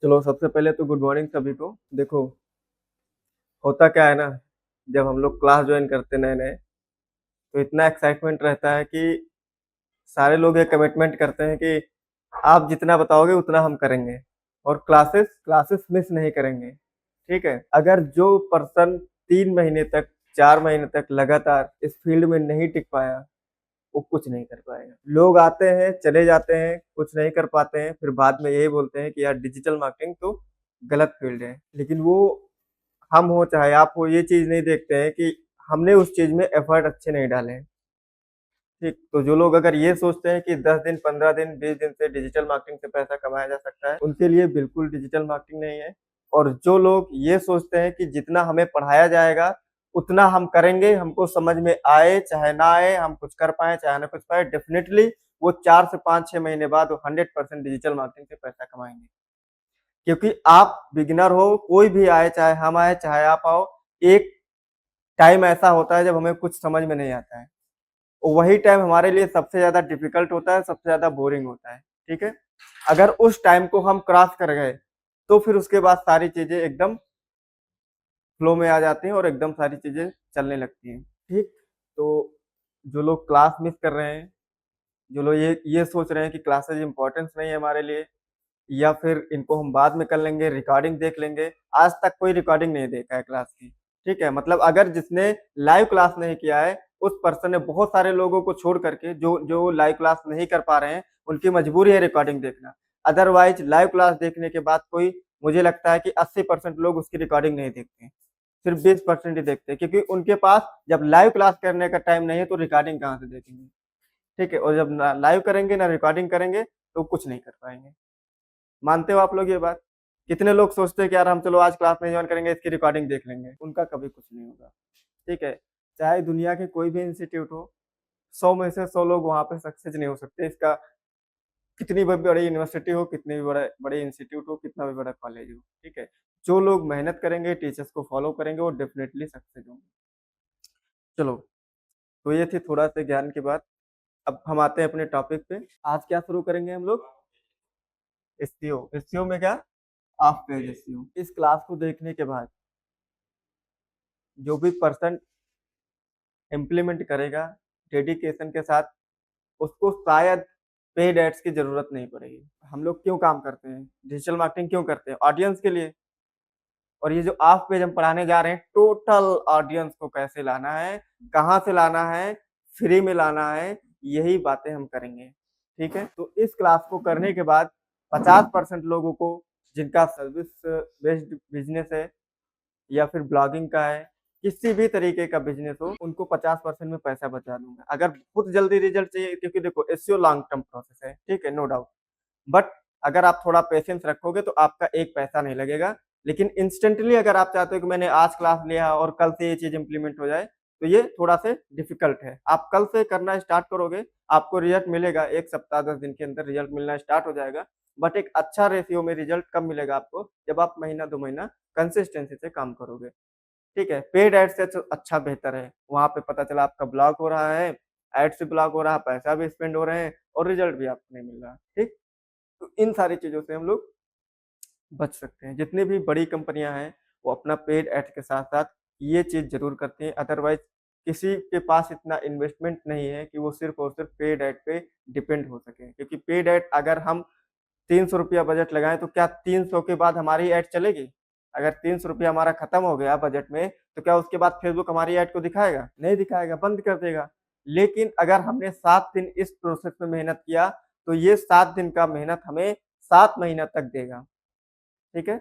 चलो सबसे पहले तो गुड मॉर्निंग सभी को। देखो, होता क्या है ना, जब हम लोग क्लास जॉइन करते नए-नए, तो इतना एक्साइटमेंट रहता है कि सारे लोग ये कमिटमेंट करते हैं कि आप जितना बताओगे उतना हम करेंगे और क्लासेस क्लासेस मिस नहीं करेंगे, ठीक है? अगर जो पर्सन 3 महीने तक, 4 महीने तक लगातार इस फील्ड में नहीं टिक पाया, वो कुछ नहीं कर पाएगा। लोग आते हैं, चले जाते हैं, कुछ नहीं कर पाते हैं, फिर बाद में यही बोलते हैं कि यार डिजिटल मार्केटिंग तो गलत फील्ड है। लेकिन वो हम हो चाहे आप हो, ये चीज़ नहीं देखते हैं कि हमने उस चीज़ में एफर्ट अच्छे नहीं डाले हैं, ठीक? तो जो लोग अगर ये सोचते हैं कि 10 दिन, 15 दिन, 20 दिन से डिजिटल मार्केटिंग से पैसा कमाया जा सकता है, उनके लिए बिल्कुल डिजिटल मार्केटिंग नहीं है। और जो लोग ये सोचते हैं कि जितना हमें पढ़ाया जाएगा, उतना हम करेंगे, हमको समझ में आए चाहे ना आए, हम कुछ कर पाएँ चाहे ना कुछ पाएँ, डेफ़िनिटली वो 4 से 5-6 महीने बाद वो 100% डिजिटल मार्केटिंग से पैसा कमाएँगे। क्योंकि आप बिगिनर हो, कोई भी आए, चाहे हम आए, चाहे आप आओ, एक टाइम ऐसा होता है जब हमें कुछ समझ में नहीं आता है। वही टाइम हमारे लिए सबसे ज़्यादा डिफ़िकल्ट होता है, सबसे ज़्यादा बोरिंग होता है, ठीक है? अगर उस टाइम को हम क्रॉस कर गए, तो फिर उसके बाद सारी चीज़ें एकदम फ्लो में आ जाती हैं और एकदम सारी चीज़ें चलने लगती हैं, ठीक? तो जो लोग क्लास मिस कर रहे हैं, जो लोग ये सोच रहे हैं कि क्लासेस इम्पोर्टेंस नहीं है हमारे लिए या फिर इनको हम बाद में कर लेंगे, रिकॉर्डिंग देख लेंगे, आज तक कोई रिकॉर्डिंग नहीं देखा है क्लास की, ठीक है? मतलब अगर जिसने लाइव क्लास नहीं किया है, उस पर्सन ने बहुत सारे लोगों को छोड़ कर के जो जो लाइव क्लास नहीं कर पा रहे हैं, उनकी मजबूरी है रिकॉर्डिंग देखना। अदरवाइज़ लाइव क्लास देखने के बाद कोई मुझे लगता है कि 80% लोग उसकी रिकॉर्डिंग नहीं देखते हैं, सिर्फ 20% ही देखते हैं क्योंकि उनके पास जब लाइव क्लास करने का टाइम नहीं है, तो रिकॉर्डिंग कहाँ से देखेंगे, ठीक है? और जब ना लाइव करेंगे, ना रिकॉर्डिंग करेंगे, तो कुछ नहीं कर पाएँगे। मानते हो आप लोग ये बात? कितने लोग सोचते हैं कि यार हम चलो आज क्लास नहीं जॉइन करेंगे, इसकी रिकॉर्डिंग देख लेंगे, उनका कभी कुछ नहीं होगा, ठीक है? चाहे दुनिया के कोई भी इंस्टीट्यूट हो, 100 में से 100 लोग वहाँ पे सक्सेस नहीं हो सकते, इसका कितनी भी बड़ी यूनिवर्सिटी हो, कितने भी बड़े इंस्टीट्यूट हो, कितना भी बड़ा कॉलेज हो, ठीक है? जो लोग मेहनत करेंगे, टीचर्स को फॉलो करेंगे, वो डेफिनिटली सक्सेस होंगे। चलो, तो ये थी थोड़ा-सा ज्ञान की बात। अब हम आते हैं अपने टॉपिक पे। आज क्या शुरू करेंगे हम लोग? एसईओ। एसईओ में क्या? Of page SEO. इस क्लास को देखने के बाद जो भी पर्सन इम्प्लीमेंट करेगा डेडिकेशन के साथ, उसको शायद पेड एड्स की ज़रूरत नहीं पड़ेगी। हम लोग क्यों काम करते हैं? डिजिटल मार्केटिंग क्यों करते हैं? ऑडियंस के लिए। और ये जो ऑफ पेज हम पढ़ाने जा रहे हैं, टोटल ऑडियंस को कैसे लाना है, कहाँ से लाना है, फ्री में लाना है, यही बातें हम करेंगे। ठीक है? तो इस क्लास को करने के बाद 50% लोगों को जिनका सर्विस बेस्ड बिज़नेस है या फिर ब्लॉगिंग का है, किसी भी तरीके का बिज़नेस हो, उनको 50% में पैसा बचा दूँगा। अगर बहुत जल्दी रिज़ल्ट चाहिए क्योंकि देखो एसईओ लॉन्ग टर्म प्रोसेस है, ठीक है? No doubt. बट अगर आप थोड़ा पेशेंस रखोगे तो आपका एक पैसा नहीं लगेगा। लेकिन इंस्टेंटली अगर आप चाहते हो कि मैंने आज क्लास लिया और कल से ये चीज़ इम्प्लीमेंट हो जाए, तो ये थोड़ा-सा डिफ़िकल्ट है। आप कल से करना स्टार्ट करोगे, आपको रिज़ल्ट मिलेगा 1 सप्ताह 10 दिन के अंदर रिज़ल्ट मिलना स्टार्ट हो जाएगा। बट एक अच्छा रेशियो में रिज़ल्ट कब मिलेगा आपको? जब आप महीना 2 महीना कंसिस्टेंसी से काम करोगे। ठीक है? पेड ऐड से अच्छा बेहतर है। वहाँ पे पता चला आपका ब्लॉक हो रहा है, ऐड से ब्लॉक हो रहा है, पैसा भी स्पेंड हो रहे हैं और रिज़ल्ट भी आपको नहीं मिल रहा। ठीक? तो इन सारी चीज़ों से हम लोग बच सकते हैं। जितनी भी बड़ी कंपनियाँ हैं, वो अपना पेड ऐड के साथ-साथ ये चीज़ ज़रूर करती हैं, अदरवाइज़ किसी के पास इतना इन्वेस्टमेंट नहीं है कि वो सिर्फ़ और सिर्फ़ पेड ऐड पे डिपेंड हो सके। क्योंकि पेड ऐड अगर हम ₹300 बजट लगाएँ तो क्या 300 के बाद हमारी ऐड चलेगी? अगर ₹300 हमारा खत्म हो गया बजट में, तो क्या उसके बाद फ़ेसबुक हमारी ऐड को दिखाएगा? नहीं दिखाएगा, बंद कर देगा। लेकिन अगर हमने 7 दिन इस प्रोसेस में मेहनत किया, तो ये 7 दिन का मेहनत हमें 7 महीना तक देगा। ठीक है?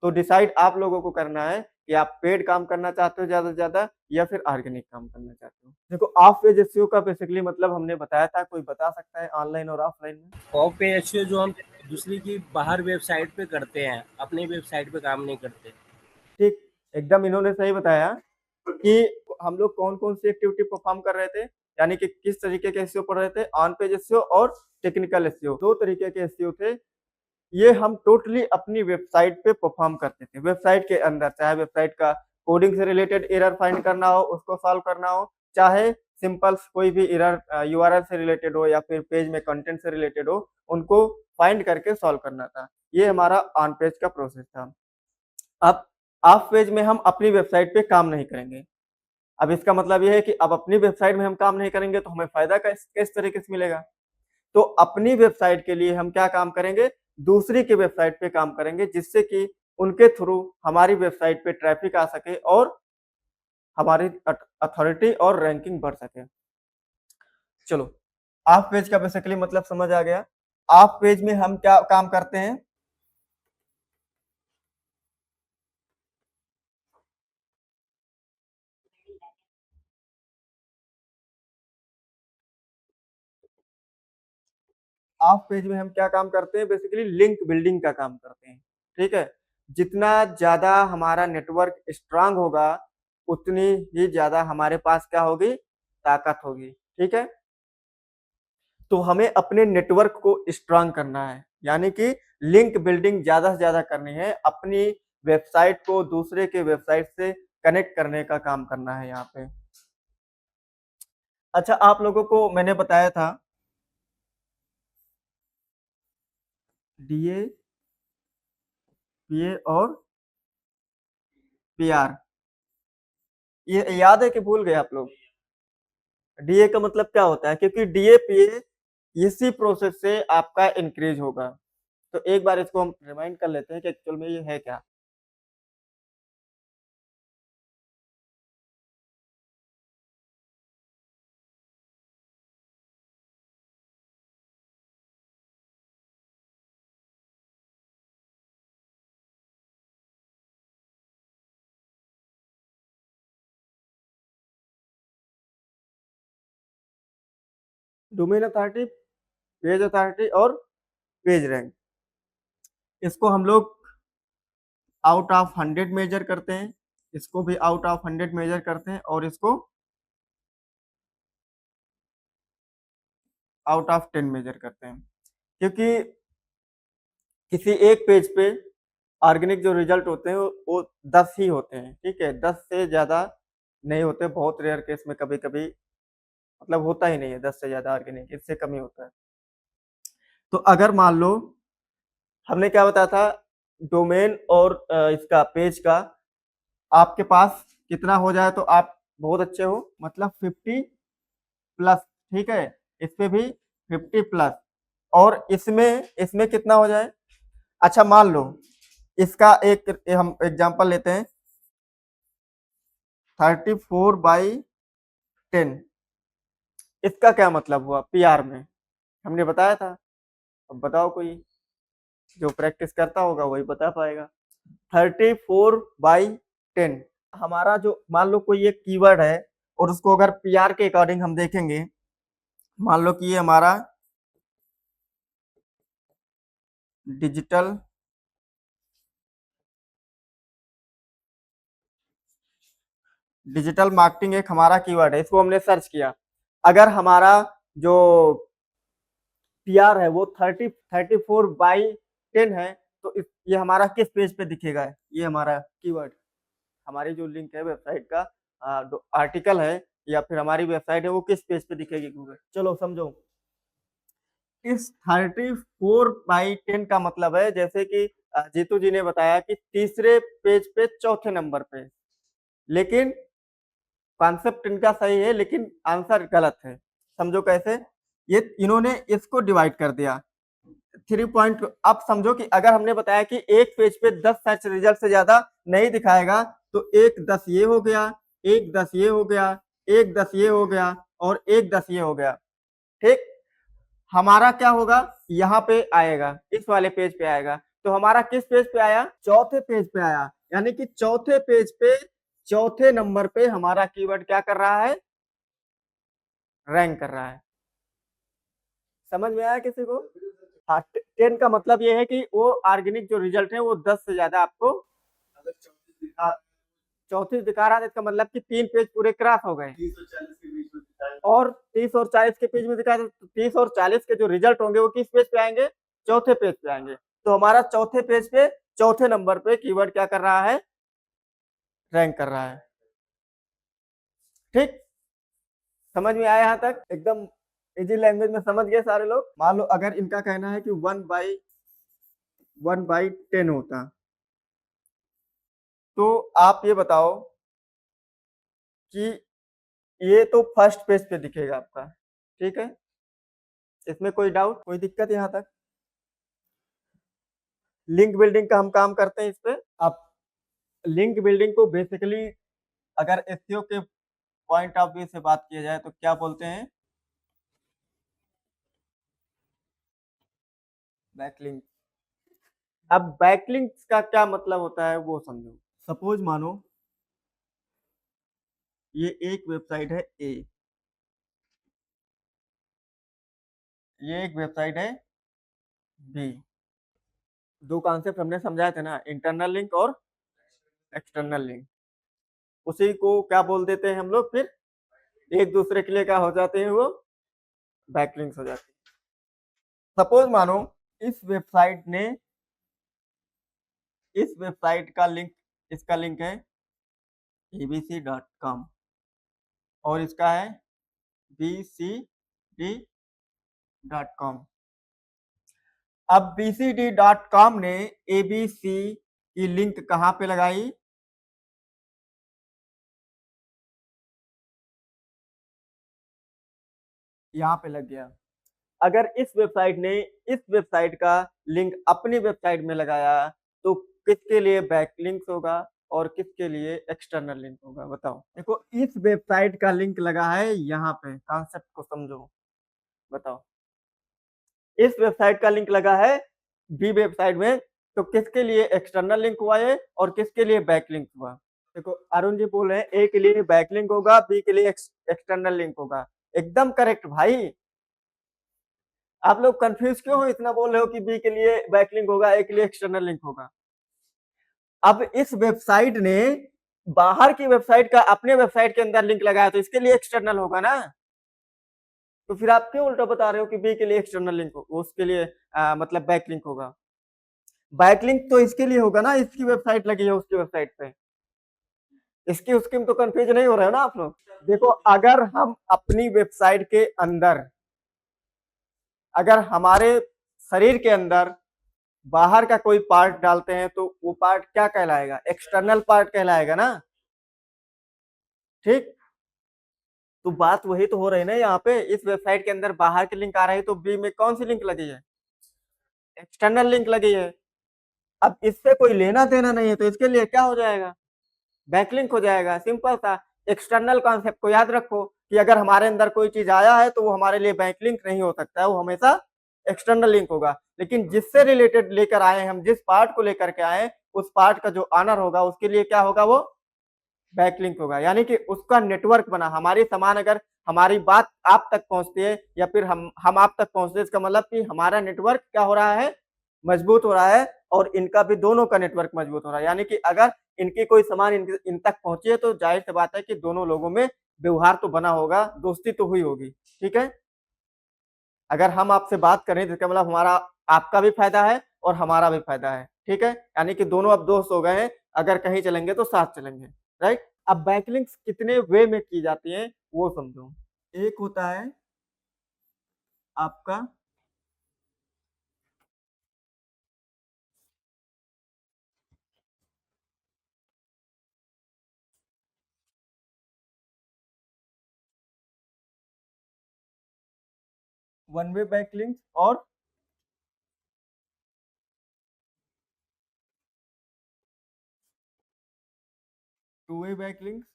तो डिसाइड आप लोगों को करना है कि आप पेड काम करना चाहते हो ज़्यादा से ज़्यादा या फिर ऑर्गेनिक काम करना चाहते हो। देखो ऑफ पेज एसईओ का बेसिकली मतलब हमने बताया था, कोई बता सकता है ऑनलाइन और ऑफलाइन में? ऑफ पे एसईओ जो हम दूसरी की बाहर वेबसाइट पे करते हैं, अपनी वेबसाइट पे काम नहीं करते। ठीक, एकदम इन्होंने सही बताया कि हम लोग कौन-कौन सी एक्टिविटी परफॉर्म कर रहे थे, यानी कि किस तरीके के एसईओ पढ़ रहे थे, ऑन पेज एसईओ और टेक्निकल एसईओ, 2 तरीके के एसईओ थे। ये हम टोटली अपनी वेबसाइट पे परफॉर्म करते थे। वेबसाइट के अंदर, चाहे वेबसाइट का कोडिंग से रिलेटेड एरर फाइंड करना हो, उसको सॉल्व करना हो, चाहे सिंपल कोई भी एरर यूआरएल से रिलेटेड हो या फिर पेज में कंटेंट से रिलेटेड हो, उनको फाइंड करके सॉल्व करना था। ये हमारा ऑन पेज का प्रोसेस था। अब ऑफ पेज में हम अपनी वेबसाइट पे काम नहीं करेंगे। अब इसका मतलब ये है कि अब अपनी वेबसाइट में हम काम नहीं करेंगे तो हमें फ़ायदा किस तरीके से मिलेगा? तो अपनी वेबसाइट के लिए हम क्या काम करेंगे? दूसरी की वेबसाइट पे काम करेंगे जिससे कि उनके थ्रू हमारी वेबसाइट पे ट्रैफिक आ सके और हमारी अथॉरिटी और रैंकिंग बढ़ सके। चलो, ऑफ पेज का बेसिकली मतलब समझ आ गया। ऑफ पेज में हम क्या काम करते हैं? ऑफ पेज में हम क्या काम करते हैं? बेसिकली लिंक बिल्डिंग का काम करते हैं। ठीक है? जितना ज़्यादा हमारा नेटवर्क स्ट्रांग होगा, उतनी ही ज़्यादा हमारे पास क्या होगी? ताकत होगी। ठीक है? तो हमें अपने नेटवर्क को स्ट्रांग करना है, यानी कि लिंक बिल्डिंग ज़्यादा से ज़्यादा करनी है, अपनी वेबसाइट को दूसरे के वेबसाइट से कनेक्ट करने का काम करना है यहाँ पे। अच्छा, आप लोगों को मैंने बताया था डीए, पीए और पीआर। ये याद है कि भूल गए आप लोग? डीए का मतलब क्या होता है? क्योंकि डीए, पीए इसी प्रोसेस से आपका इंक्रीज़ होगा। तो एक बार इसको हम रिमाइंड कर लेते हैं कि एक्चुअल में ये है क्या? डोमेन अथॉरिटी, पेज अथॉरिटी और पेज रैंक। इसको हम लोग आउट ऑफ 100 मेजर करते हैं, इसको भी आउट ऑफ 100 मेजर करते हैं और इसको आउट ऑफ 10 मेजर करते हैं। क्योंकि किसी एक पेज पे ऑर्गेनिक जो रिजल्ट होते हैं वो 10 ही होते हैं, ठीक है? 10 से ज़्यादा नहीं होते, बहुत रेयर केस में कभी-कभी मतलब होता ही नहीं है 10 से ज़्यादा ऑर्गेनिक, इससे कम ही होता है। तो अगर मान लो हमने क्या बताया था डोमेन और इसका पेज का आपके पास कितना हो जाए तो आप बहुत अच्छे हो, मतलब 50 प्लस, ठीक है? इस पे भी 50 प्लस और इसमें इसमें कितना हो जाए? अच्छा मान लो इसका एक हम एग्जांपल लेते हैं 34/10। इसका क्या मतलब हुआ पीआर में? हमने बताया था। अब बताओ कोई, जो प्रैक्टिस करता होगा वही बता पाएगा। 34/10 हमारा जो मान लो कोई एक कीवर्ड है और उसको अगर पीआर के अकॉर्डिंग हम देखेंगे, मान लो कि ये हमारा डिजिटल डिजिटल मार्केटिंग एक हमारा कीवर्ड है, इसको हमने सर्च किया। अगर हमारा जो पीआर है वो 34/10 है तो ये हमारा किस पेज पे दिखेगा? ये हमारा कीवर्ड, हमारी जो लिंक है वेबसाइट का आर्टिकल है या फिर हमारी वेबसाइट है वो किस पेज पे दिखेगी गूगल? चलो समझो। इस 34/10 का मतलब है जैसे कि जीतू जी ने बताया कि तीसरे पेज पे चौथे नंबर पे, लेकिन कॉन्सेप्ट इनका सही है लेकिन आंसर गलत है। समझो कैसे? ये इन्होंने इसको डिवाइड कर दिया 3 पॉइंट। अब समझो कि अगर हमने बताया कि एक पेज पे 10 सर्च रिजल्ट से ज्यादा नहीं दिखाएगा तो एक 10 ये हो गया, एक 10 ये हो गया, एक 10 ये हो गया और एक 10 ये हो गया। ठीक, हमारा क्या होगा? यहाँ पे आएगा, इस वाले पेज पे आएगा। तो हमारा किस पेज पे आया? चौथे पेज पे आया, यानी कि चौथे पेज पे चौथे नंबर पे हमारा कीवर्ड क्या कर रहा है? रैंक कर रहा है। समझ में आया किसी को? हाँ, 10 का मतलब ये है कि वो ऑर्गेनिक जो रिजल्ट है वो 10 से ज्यादा आपको चौंतीस दिखा रहा है, इसका मतलब कि 3 पेज पूरे क्रॉस हो गए और 30 और 40 के पेज में दिखा तो 30 और 40 के जो रिजल्ट होंगे वो किस पेज पे आएंगे? चौथे पेज पे आएंगे। तो हमारा चौथे पेज पे चौथे नंबर पे कीवर्ड क्या कर रहा है? रैंक कर रहा है। ठीक, समझ में आया यहाँ तक? एकदम इजी लैंग्वेज में समझ गए सारे लोग? मान लो अगर इनका कहना है कि 1/10 होता, तो आप ये बताओ कि ये तो फर्स्ट पेज पे दिखेगा आपका, ठीक है? इसमें कोई डाउट, कोई दिक्कत यहाँ तक? लिंक बिल्डिंग का हम काम करते हैं इस पे। अब लिंक बिल्डिंग को बेसिकली अगर एसईओ के पॉइंट ऑफ व्यू से बात किया जाए तो क्या बोलते हैं? बैकलिंक। अब बैकलिंक्स का क्या मतलब होता है वो समझो। सपोज मानो ये एक वेबसाइट है ए, ये एक वेबसाइट है बी। दो कॉन्सेप्ट हमने समझाए थे ना, इंटरनल लिंक और एक्सटर्नल लिंक। उसी को क्या बोल देते हैं हम लोग, फिर एक दूसरे के लिए क्या हो जाते हैं, वो बैकलिंक्स हो जाते हैं। सपोज मानो इस वेबसाइट ने, इस वेबसाइट का लिंक, इसका लिंक है abc.com और इसका है bcd.com। अब bcd.com ने abc की लिंक कहां पे लगाई? यहाँ पे लग गया। अगर इस वेबसाइट ने इस वेबसाइट का लिंक अपनी वेबसाइट में लगाया तो किसके लिए बैकलिंक्स होगा और किसके लिए एक्सटर्नल लिंक होगा? बताओ। देखो इस वेबसाइट का लिंक लगा है यहाँ पे, कॉन्सेप्ट को समझो। बताओ, इस वेबसाइट का लिंक लगा है बी वेबसाइट में, तो किसके लिए एक्सटर्नल लिंक हुआ ये और किसके लिए बैकलिंक हुआ? देखो अरुण जी बोल रहे हैं ए के लिए बैकलिंक होगा, बी के लिए एक्सटर्नल लिंक होगा। एकदम करेक्ट भाई। आप लोग कंफ्यूज क्यों हो, इतना बोल रहे हो कि बी के लिए बैकलिंक होगा, ए के लिए एक्सटर्नल लिंक होगा? अब इस वेबसाइट ने बाहर की वेबसाइट का अपने वेबसाइट के अंदर लिंक लगाया तो इसके लिए एक्सटर्नल होगा ना। तो फिर आप क्यों उल्टा बता रहे हो कि बी के लिए एक्सटर्नल लिंक हो, उसके लिए मतलब बैकलिंक होगा? बैकलिंक तो इसके लिए होगा ना, इसकी वेबसाइट लगी है उसकी वेबसाइट पे। इसकी उसकी में तो कंफ्यूज नहीं हो रहे हो ना आप लोग? देखो अगर हम अपनी वेबसाइट के अंदर, अगर हमारे शरीर के अंदर बाहर का कोई पार्ट डालते हैं तो वो पार्ट क्या कहलाएगा? एक्सटर्नल पार्ट कहलाएगा ना, ठीक? तो बात वही तो हो रही है ना यहाँ पे। इस वेबसाइट के अंदर बाहर की लिंक आ रही है तो बी में कौन सी लिंक लगी है? एक्सटर्नल लिंक लगी है। अब इससे कोई लेना देना नहीं है तो इसके लिए क्या हो जाएगा? बैकलिंक हो जाएगा। सिंपल सा एक्सटर्नल कॉन्सेप्ट को याद रखो कि अगर हमारे अंदर कोई चीज आया है तो वो हमारे लिए बैकलिंक नहीं हो सकता है, वो हमेशा एक्सटर्नल लिंक होगा। लेकिन जिससे रिलेटेड लेकर आए हैं हम, जिस पार्ट को लेकर के आए, उस पार्ट का जो ऑनर होगा उसके लिए क्या होगा? वो बैकलिंक होगा। यानी कि उसका नेटवर्क बना, हमारी सामान अगर, हमारी बात आप तक पहुंचती है या फिर हम आप तक पहुंचते हैं, इसका मतलब कि हमारा नेटवर्क क्या हो रहा है? मजबूत हो रहा है और इनका भी दोनों का नेटवर्क मजबूत हो रहा है। यानी कि अगर इनकी कोई सामान इन तक पहुंची है तो जाहिर सी बात है कि दोनों लोगों में व्यवहार तो बना होगा, दोस्ती तो हुई होगी, ठीक है? अगर हम आपसे बात करें तो इसका मतलब हमारा, आपका भी फायदा है और हमारा भी फायदा है, ठीक है? यानी कि दोनों अब दोस्त हो गए हैं, अगर कहीं चलेंगे तो साथ चलेंगे, राइट? अब बैकलिंक्स कितने वे में की जाती हैं वो समझो। एक होता है आपका वन वे बैकलिंक्स और टू वे बैकलिंक्स।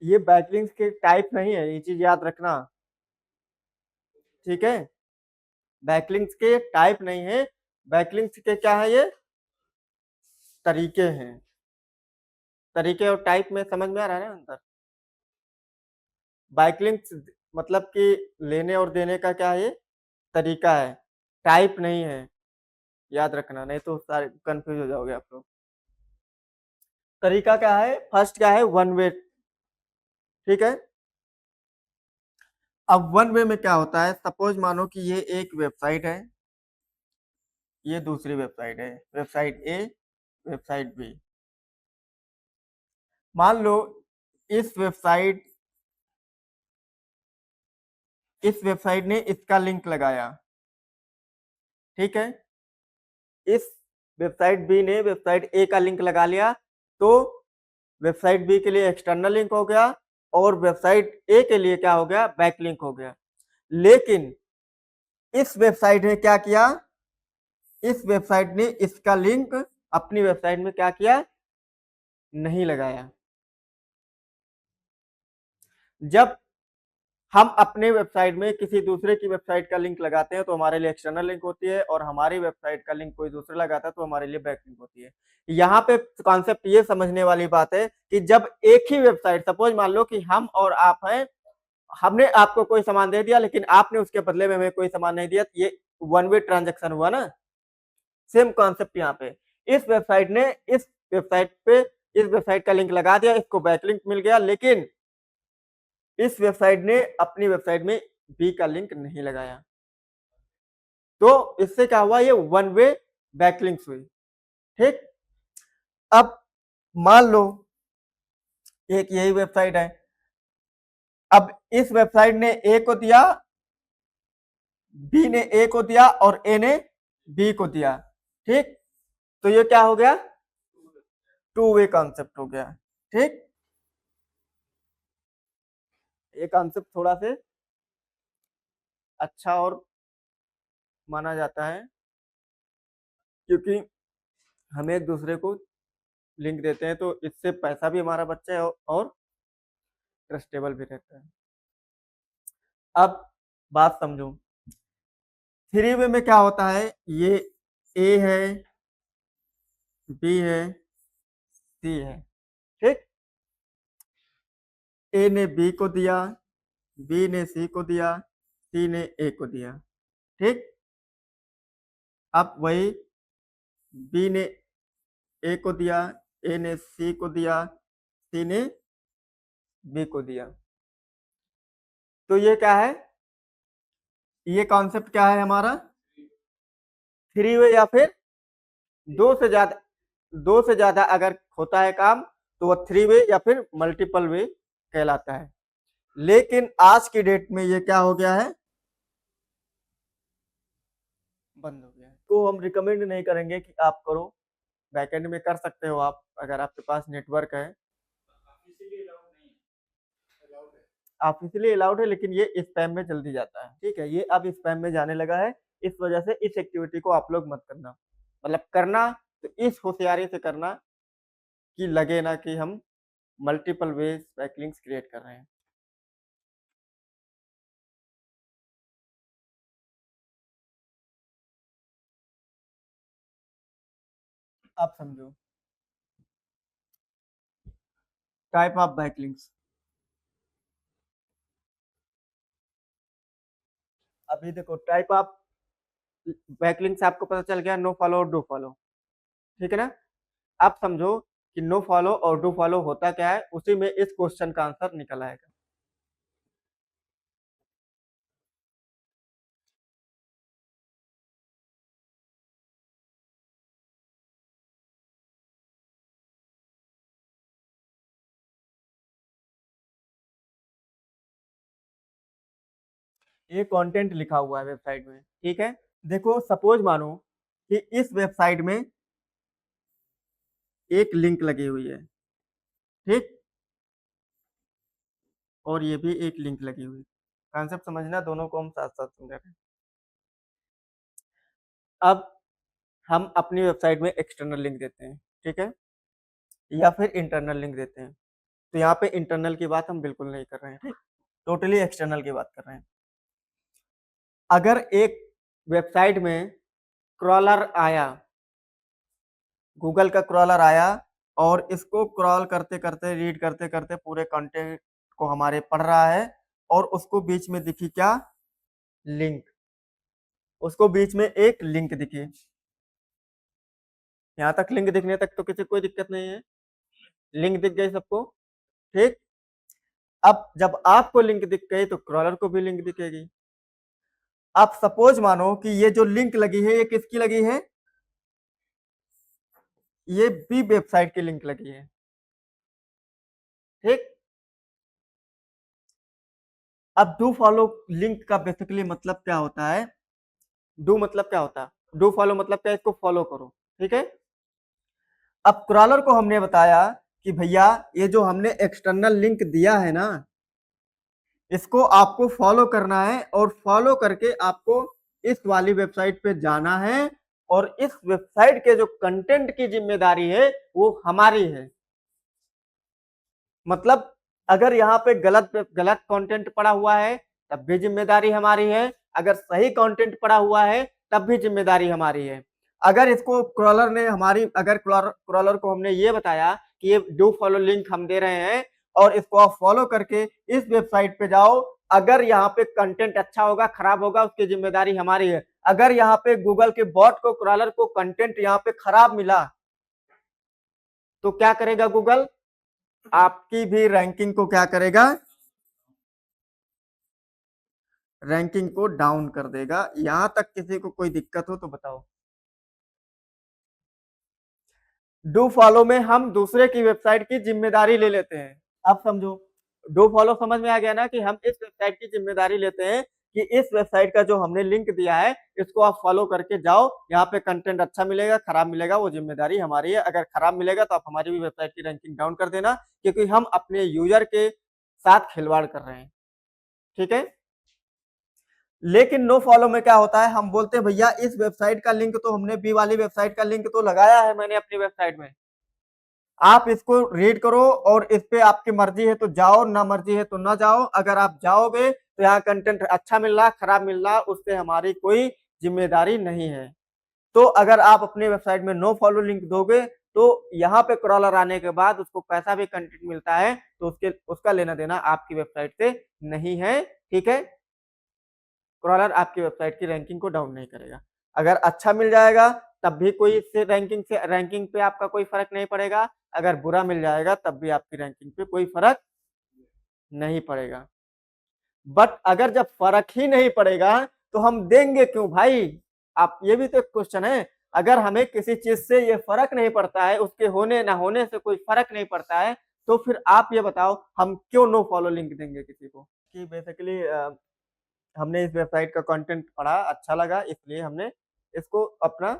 ये बैकलिंक्स के टाइप नहीं है, ये चीज याद रखना, ठीक है? बैकलिंक्स के टाइप नहीं है, बैकलिंक्स के क्या है, ये तरीके हैं। तरीके और टाइप में समझ में आ रहा है ना अंतर? बैकलिंक्स मतलब कि लेने और देने का क्या है, ये तरीका है, टाइप नहीं है। याद रखना, नहीं तो सारे कंफ्यूज हो जाओगे आप लोग। तरीका क्या है? फर्स्ट क्या है? वन वे, ठीक है? अब वन वे में क्या होता है, सपोज मानो कि ये एक वेबसाइट है, ये दूसरी वेबसाइट है, वेबसाइट ए, वेबसाइट बी। मान लो इस वेबसाइट ने इसका लिंक लगाया, ठीक है। इस वेबसाइट बी ने वेबसाइट ए का लिंक लगा लिया, तो वेबसाइट बी के लिए एक्सटर्नल लिंक हो गया और वेबसाइट ए के लिए क्या हो गया, बैक लिंक हो गया। लेकिन इस वेबसाइट ने क्या किया, इस वेबसाइट ने इसका लिंक अपनी वेबसाइट में क्या किया, नहीं लगाया। जब हम अपने वेबसाइट में किसी दूसरे की वेबसाइट का लिंक लगाते हैं तो हमारे लिए एक्सटर्नल लिंक होती है, और हमारी वेबसाइट का लिंक कोई दूसरा लगाता है तो हमारे लिए बैक लिंक होती है। यहाँ पे कॉन्सेप्ट ये समझने वाली बात है कि जब एक ही वेबसाइट, सपोज मान लो कि हम और आप हैं, हमने आपको कोई सामान दे दिया लेकिन आपने उसके बदले में हमें कोई सामान नहीं दिया, ये वन वे ट्रांजेक्शन हुआ ना। सेम कॉन्सेप्ट यहाँ पे, इस वेबसाइट ने इस वेबसाइट पे इस वेबसाइट का लिंक लगा दिया, इसको बैकलिंक मिल गया, लेकिन इस वेबसाइट ने अपनी वेबसाइट में बी का लिंक नहीं लगाया, तो इससे क्या हुआ, ये वन वे बैकलिंक्स हुई, ठीक। अब मान लो एक यही वेबसाइट है, अब इस वेबसाइट ने ए को दिया, बी ने ए को दिया और ए ने बी को दिया, ठीक। तो ये क्या हो गया, टू वे कॉन्सेप्ट हो गया, ठीक। ये कॉन्सेप्ट थोड़ा से अच्छा और माना जाता है, क्योंकि हम एक दूसरे को लिंक देते हैं तो इससे पैसा भी हमारा बचता है और ट्रस्टेबल भी रहता है। अब बात समझो, थ्री वे में क्या होता है, ये ए है, बी है, सी है, ठीक। ए ने बी को दिया, बी ने सी को दिया, सी ने ए को दिया, ठीक। अब वही बी ने ए को दिया, ए ने सी को दिया, सी ने बी को दिया। तो ये क्या है, ये कॉन्सेप्ट क्या है हमारा, थ्री वे, या फिर दो से ज्यादा अगर होता है काम तो वह थ्री वे या फिर मल्टीपल वे कहलाता है। लेकिन आज की डेट में ये क्या हो गया है, बंद हो गया है। तो हम रिकमेंड नहीं करेंगे कि आप करो, बैकएंड में कर सकते हो आप अगर आपके पास नेटवर्क है, ऑफिशियली अलाउड है, लेकिन ये स्पैम में जल्दी जाता है, ठीक है। ये अब स्पैम में जाने लगा है, इस वजह से इस एक्टिविटी को आप लोग मत करना, मतलब करना तो इस होशियारी से करना कि लगे ना कि हम मल्टीपल वेज बैकलिंक्स क्रिएट कर रहे हैं। आप समझो, टाइप ऑफ बैकलिंक्स, अभी देखो टाइप ऑफ बैकलिंक्स आपको पता चल गया, नो फॉलो और डू फॉलो, ठीक है ना। आप समझो कि नो फॉलो और डू फॉलो होता क्या है, उसी में इस क्वेश्चन का आंसर निकल आएगा। ये कंटेंट लिखा हुआ है वेबसाइट में, ठीक है। देखो सपोज मानो कि इस वेबसाइट में एक लिंक लगी हुई है, ठीक, और ये भी एक लिंक लगी हुई है। कॉन्सेप्ट समझना, दोनों को हम साथ साथ समझ रहे हैं। अब हम अपनी वेबसाइट में एक्सटर्नल लिंक देते हैं, ठीक है, या फिर इंटरनल लिंक देते हैं। तो यहाँ पे इंटरनल की बात हम बिल्कुल नहीं कर रहे हैं, ठीक, टोटली एक्सटर्नल की बात कर रहे हैं। अगर एक वेबसाइट में क्रॉलर आया, गूगल का क्रॉलर आया, और इसको क्रॉल करते करते, रीड करते करते पूरे कंटेंट को हमारे पढ़ रहा है, और उसको बीच में दिखी क्या, लिंक, उसको बीच में एक लिंक दिखी। यहाँ तक लिंक दिखने तक तो किसी कोई दिक्कत नहीं है, लिंक दिख गई सबको, ठीक। अब जब आपको लिंक दिख गई तो क्रॉलर को भी लिंक दिखेगी। अब सपोज मानो कि ये जो लिंक लगी है ये किसकी लगी है, ये बी वेबसाइट की लिंक लगी है, ठीक। अब डू फॉलो लिंक का बेसिकली मतलब क्या होता है, डू मतलब क्या होता है, डू फॉलो मतलब क्या है, इसको फॉलो करो, ठीक है। अब क्रॉलर को हमने बताया कि भैया ये जो हमने एक्सटर्नल लिंक दिया है ना, इसको आपको फॉलो करना है और फॉलो करके आपको इस वाली वेबसाइट पे जाना है और इस वेबसाइट के जो कंटेंट की जिम्मेदारी है वो हमारी है। मतलब अगर यहाँ पे गलत गलत कंटेंट पड़ा हुआ है तब भी जिम्मेदारी हमारी है, अगर सही कंटेंट पड़ा हुआ है तब भी जिम्मेदारी हमारी है। अगर इसको क्रॉलर ने हमारी अगर क्रॉलर को हमने ये बताया कि ये डू फॉलो लिंक हम दे रहे हैं और इसको आप फॉलो करके इस वेबसाइट पे जाओ, अगर यहाँ पे कंटेंट अच्छा होगा खराब होगा उसकी जिम्मेदारी हमारी है। अगर यहाँ पे गूगल के बॉट को क्रॉलर को कंटेंट यहाँ पे खराब मिला तो क्या करेगा गूगल, आपकी भी रैंकिंग को क्या करेगा, रैंकिंग को डाउन कर देगा। यहां तक किसी को कोई दिक्कत हो तो बताओ। डू फॉलो में हम दूसरे की वेबसाइट की जिम्मेदारी ले लेते हैं। अब समझो, डू फॉलो समझ में आ गया ना कि हम इस वेबसाइट की जिम्मेदारी लेते हैं कि इस वेबसाइट का जो हमने लिंक दिया है इसको आप फॉलो करके जाओ, यहाँ पे कंटेंट अच्छा मिलेगा खराब मिलेगा वो जिम्मेदारी हमारी है। अगर खराब मिलेगा तो आप हमारी भी वेबसाइट की रैंकिंग डाउन कर देना, क्योंकि हम अपने यूजर के साथ खिलवाड़ कर रहे हैं, ठीक है। लेकिन नो फॉलो में क्या होता है, हम बोलते हैं भैया इस वेबसाइट का लिंक तो हमने बी वाली वेबसाइट का लिंक तो लगाया है मैंने अपनी वेबसाइट में, आप इसको रीड करो और इस पे आपकी मर्जी है तो जाओ, ना मर्जी है तो ना जाओ। अगर आप जाओगे तो यहाँ कंटेंट अच्छा मिल रहा खराब मिल रहा उससे हमारी कोई जिम्मेदारी नहीं है। तो अगर आप अपनी वेबसाइट में नो फॉलो लिंक दोगे तो यहाँ पे क्रॉलर आने के बाद उसको पैसा भी कंटेंट मिलता है तो उसका लेना देना आपकी वेबसाइट से नहीं है, ठीक है। क्रॉलर आपकी वेबसाइट की रैंकिंग को डाउन नहीं करेगा। अगर अच्छा मिल जाएगा तब भी कोई इससे रैंकिंग पे आपका कोई फर्क नहीं पड़ेगा, अगर बुरा मिल जाएगा तब भी आपकी रैंकिंग पे कोई फर्क नहीं पड़ेगा। बट अगर जब फर्क ही नहीं पड़ेगा तो हम देंगे क्यों भाई, आप ये भी तो एक क्वेश्चन है। अगर हमें किसी चीज से ये फर्क नहीं पड़ता है, उसके होने ना होने से कोई फर्क नहीं पड़ता है, तो फिर आप ये बताओ हम क्यों नो फॉलो लिंक देंगे किसी को। कि बेसिकली हमने इस वेबसाइट का कंटेंट पढ़ा अच्छा लगा इसलिए हमने इसको अपना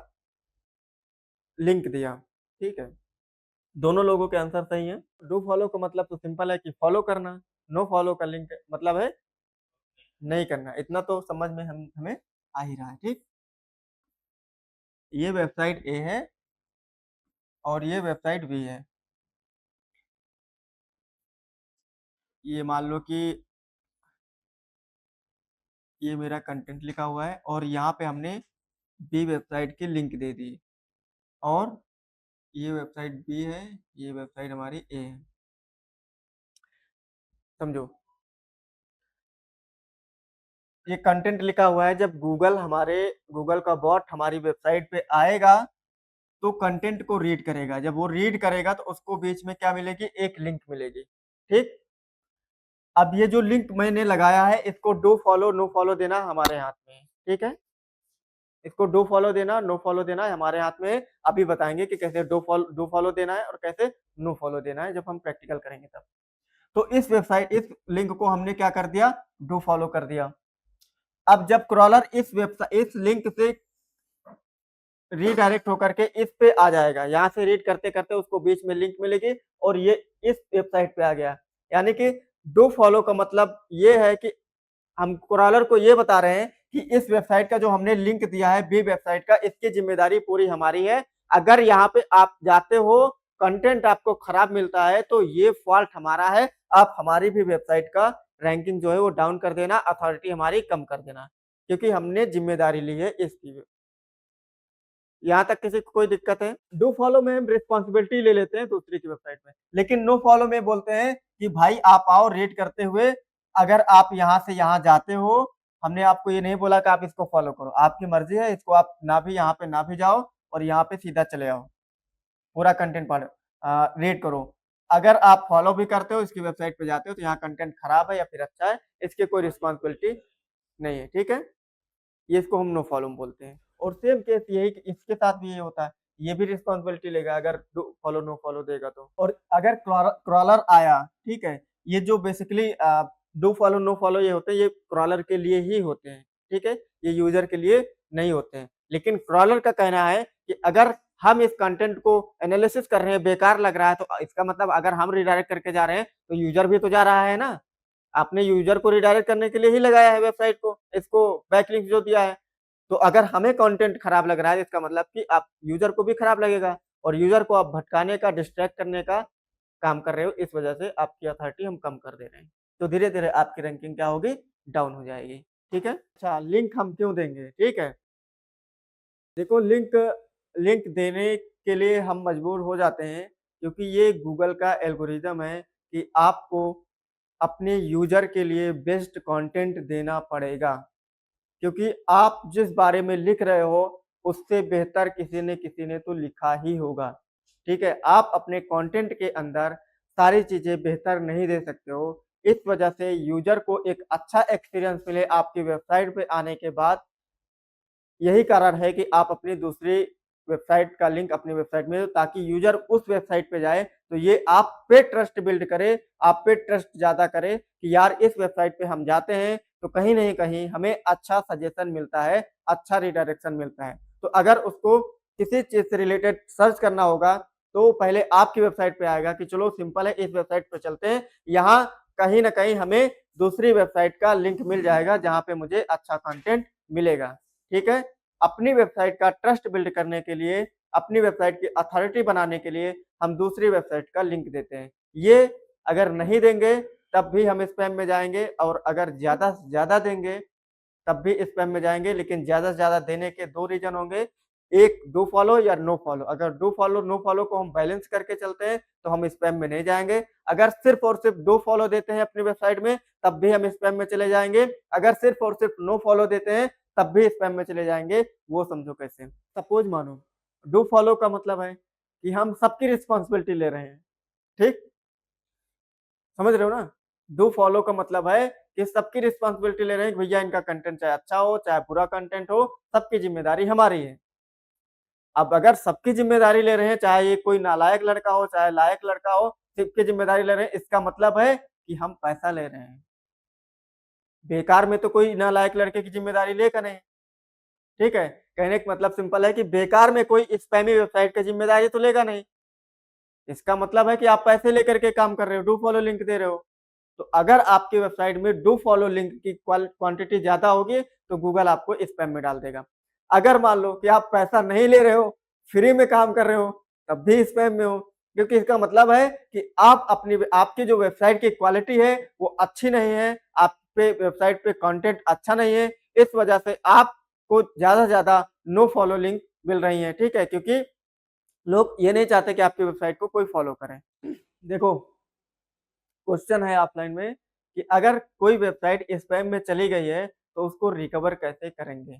लिंक दिया, ठीक है। दोनों लोगों के आंसर सही है। डू फॉलो का मतलब तो सिंपल है कि फॉलो करना, नो फॉलो का लिंक मतलब है नहीं करना। इतना तो समझ में हमें आ ही रहा है, ठीक। ये वेबसाइट ए है और ये वेबसाइट बी है। ये मान लो कि ये मेरा कंटेंट लिखा हुआ है और यहाँ पे हमने बी वेबसाइट की लिंक दे दी और ये वेबसाइट बी है, ये वेबसाइट हमारी ए है, समझो। ये कंटेंट लिखा हुआ है, जब गूगल का बॉट हमारी वेबसाइट पे आएगा तो कंटेंट को रीड करेगा, जब वो रीड करेगा तो उसको बीच में क्या मिलेगी, एक लिंक मिलेगी, ठीक। अब ये जो लिंक मैंने लगाया है इसको डू फॉलो नो फॉलो देना हमारे हाथ में है, ठीक है। इसको डू फॉलो देना नो फॉलो देना हमारे हाथ में है। अभी बताएंगे कि कैसे डू फॉलो देना है और कैसे नो फॉलो देना है, जब हम प्रैक्टिकल करेंगे तब। तो इस लिंक को हमने क्या कर दिया, डू फॉलो कर दिया। अब जब क्रॉलर इस लिंक से रीडायरेक्ट होकर के इस पे आ जाएगा, यहाँ से रीड करते करते उसको बीच में लिंक मिलेगी और ये इस वेबसाइट पे आ गया। यानी कि डू फॉलो का मतलब ये है कि हम क्रॉलर को ये बता रहे हैं कि इस वेबसाइट का जो हमने लिंक दिया है बी वेबसाइट का, इसकी जिम्मेदारी पूरी हमारी है। अगर यहाँ पे आप जाते हो कंटेंट आपको खराब मिलता है तो ये फॉल्ट हमारा है, आप हमारी भी वेबसाइट का रैंकिंग जो है वो डाउन कर देना, अथॉरिटी हमारी कम कर देना, क्योंकि हमने जिम्मेदारी ली है इसकी। यहाँ तक किसी को कोई दिक्कत है। डू फॉलो में हम रिस्पॉन्सिबिलिटी ले लेते हैं दूसरी की वेबसाइट में, लेकिन नो फॉलो में बोलते हैं कि भाई आप आओ रीड करते हुए, अगर आप यहाँ से यहाँ जाते हो, हमने आपको ये नहीं बोला कि आप इसको फॉलो करो, आपकी मर्जी है, इसको आप ना भी यहाँ पे ना भी जाओ और यहाँ पे सीधा चले आओ, पूरा कंटेंट पढ़ रीड करो। अगर आप फॉलो भी करते हो, इसकी वेबसाइट पे जाते हो तो यहाँ कंटेंट खराब है या फिर अच्छा है, इसकी कोई रिस्पॉन्सिबिलिटी नहीं है, ठीक है। ये इसको हम नो फॉलो बोलते हैं। और सेम केस यही इसके साथ भी ये होता है, ये भी रिस्पॉन्सिबिलिटी लेगा अगर डू फॉलो नो फॉलो देगा तो। और अगर क्रॉलर आया, ठीक है, ये जो basically do follow no follow ये होते हैं, ये क्रॉलर के लिए ही होते हैं, ठीक है, ये यूजर के लिए नहीं होते हैं। लेकिन क्रॉलर का कहना है कि अगर हम इस कंटेंट को एनालिसिस कर रहे हैं, बेकार लग रहा है, तो इसका मतलब अगर हम रिडायरेक्ट करके जा रहे हैं तो यूजर भी तो जा रहा है ना। आपने यूजर को रिडायरेक्ट करने के लिए ही लगाया है वेबसाइट को, इसको बैकलिंक जो दिया है। तो अगर हमें कंटेंट खराब लग रहा है, इसका मतलब कि आप यूजर को भी खराब लगेगा और यूजर को आप भटकाने का, डिस्ट्रैक्ट करने का काम कर रहे हो, इस वजह से आपकी अथॉरिटी हम कम कर दे रहे हैं। तो धीरे-धीरे आपकी रैंकिंग क्या होगी? डाउन हो जाएगी, ठीक है? अच्छा, लिंक हम क्यों देंगे, ठीक है? देखो, लिंक लिंक देने के लिए हम मजबूर हो जाते हैं क्योंकि ये गूगल का एल्गोरिदम है कि आपको अपने यूजर के लिए बेस्ट कंटेंट देना पड़ेगा। क्योंकि आप जिस बारे में लिख रहे हो, उससे बेहतर किसी ने तो लिखा ही होगा, ठीक है? आप अपने कंटेंट के अंदर सारी चीज़ें बेहतर नहीं दे सकते हो। इस वजह से यूज़र को एक अच्छा एक्सपीरियंस मिले आपकी वेबसाइट पे आने के बाद, यही कारण है कि आप अपनी दूसरी वेबसाइट का लिंक अपनी वेबसाइट में दो ताकि यूज़र उस वेबसाइट पे जाए, तो ये आप पे ट्रस्ट बिल्ड करे, आप पे ट्रस्ट ज़्यादा करे कि यार इस वेबसाइट पे हम जाते हैं, तो कहीं न कहीं हमें अच्छा सजेशन मिलता है, अच्छा रिडायरेक्शन मिलता है। तो अगर उसको किसी चीज़ से रिलेटेड सर्च करना होगा, तो पहले आपकी वेबसाइट पे आएगा कि चलो सिंपल है, इस वेबसाइट पे चलते हैं, यहाँ कहीं न कहीं हमें दूसरी वेबसाइट का लिंक मिल जाएगा, जहाँ पे मुझे अच्छा कंटेंट मिलेगा, ठीक है? अपनी वेबसाइट का ट्रस्ट बिल्ड करने के लिए, अपनी वेबसाइट की अथॉरिटी बनाने के लिए हम दूसरी वेबसाइट का लिंक देते हैं। ये अगर नहीं देंगे तब भी हम स्पैम में जाएँगे और अगर ज़्यादा से ज़्यादा देंगे तब भी स्पैम में जाएँगे, लेकिन ज़्यादा से ज़्यादा देने के 2 रीज़न होंगे, एक डू फॉलो या नो फॉलो। अगर डू फॉलो, नो फॉलो को हम बैलेंस करके चलते हैं, तो हम स्पैम में नहीं जाएँगे। अगर सिर्फ़ और सिर्फ़ डू फॉलो देते हैं अपनी वेबसाइट में, तब भी हम स्पैम में चले जाएँगे। अगर सिर्फ़ और सिर्फ़ नो फॉलो देते हैं, तब भी स्पैम में चले जाएँगे। वो समझो कैसे? सपोज़ मानो, डू फॉलो का मतलब है कि हम सबकी रिस्पॉन्सिबिलिटी ले रहे हैं, ठीक? समझ रहे हो ना? डू फॉलो का मतलब है कि सबकी रिस्पॉन्सिबिलिटी ले रहे हैं कि भैया इनका कंटेंट चाहे अच्छा हो, चाहे बुरा कंटेंट हो, सबकी ज़िम्मेदारी हमारी है। अब अगर सबकी ज़िम्मेदारी ले रहे हैं, चाहे ये कोई नालायक लड़का हो, चाहे लायक लड़का हो, सबकी ज़िम्मेदारी ले रहे हैं, इसका मतलब है कि हम पैसा ले रहे हैं। बेकार में तो कोई नालायक लड़के की ज़िम्मेदारी लेगा नहीं, ठीक है? कहने का मतलब सिंपल है कि बेकार में कोई स्पैमी वेबसाइट की ज़िम्मेदारी तो लेगा नहीं। इसका मतलब है कि आप पैसे लेकर के काम कर रहे हो, डू फॉलो लिंक दे रहे हो। तो अगर आपकी वेबसाइट में डू फॉलो लिंक की क्वांटिटी ज़्यादा होगी, तो गूगल आपको स्पैम में डाल देगा। अगर मान लो कि आप पैसा नहीं ले रहे हो, फ्री में काम कर रहे हो, तब भी स्पैम में हो। क्योंकि इसका मतलब है कि आप अपनी आपकी जो वेबसाइट की क्वालिटी है, वो अच्छी नहीं है, आप पे वेबसाइट पे कंटेंट अच्छा नहीं है, इस वजह से आपको ज़्यादा से ज़्यादा नो फॉलो लिंक मिल रही हैं, ठीक है? क्योंकि लोग ये नहीं चाहते कि आपकी वेबसाइट को कोई फॉलो करे। देखो, क्वेश्चन है ऑफलाइन में कि अगर कोई वेबसाइट स्पैम में चली गई है, तो उसको रिकवर कैसे करेंगे?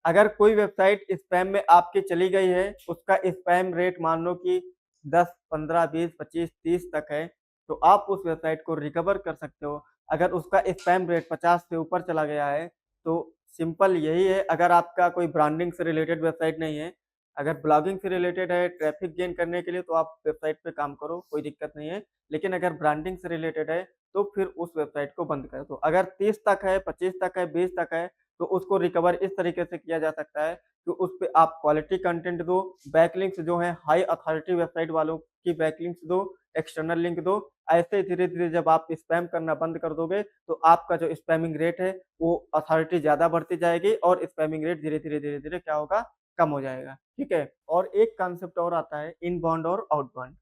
अगर कोई वेबसाइट स्पैम में आपकी चली गई है, उसका स्पैम रेट मान लो कि 10, 15, 20, 25, 30 तक है, तो आप उस वेबसाइट को रिकवर कर सकते हो। अगर उसका स्पैम रेट 50 से ऊपर चला गया है, तो सिंपल यही है, अगर आपका कोई ब्रांडिंग से रिलेटेड वेबसाइट नहीं है, अगर ब्लॉगिंग से रिलेटेड है, ट्रैफिक गेन करने के लिए तो आप वेबसाइट पे काम करो, कोई दिक्कत नहीं है। लेकिन अगर ब्रांडिंग से रिलेटेड है, तो फिर उस वेबसाइट को बंद कर दो। अगर 30 तक है, 25 तक है, 20 तक है, तो उसको रिकवर इस तरीके से किया जा सकता है कि उस पे आप क्वालिटी कंटेंट दो, बैकलिंक्स जो हैं हाई अथॉरिटी वेबसाइट वालों की बैकलिंक्स दो, एक्सटर्नल लिंक दो। ऐसे धीरे-धीरे जब आप स्पैम करना बंद कर दोगे, तो आपका जो स्पैमिंग रेट है, वो अथॉरिटी ज़्यादा बढ़ती जाएगी और स्पैमिंग रेट धीरे-धीरे, धीरे-धीरे क्या होगा? कम हो जाएगा, ठीक है? और एक कांसेप्ट और आता है इनबाउंड और आउटबाउंड,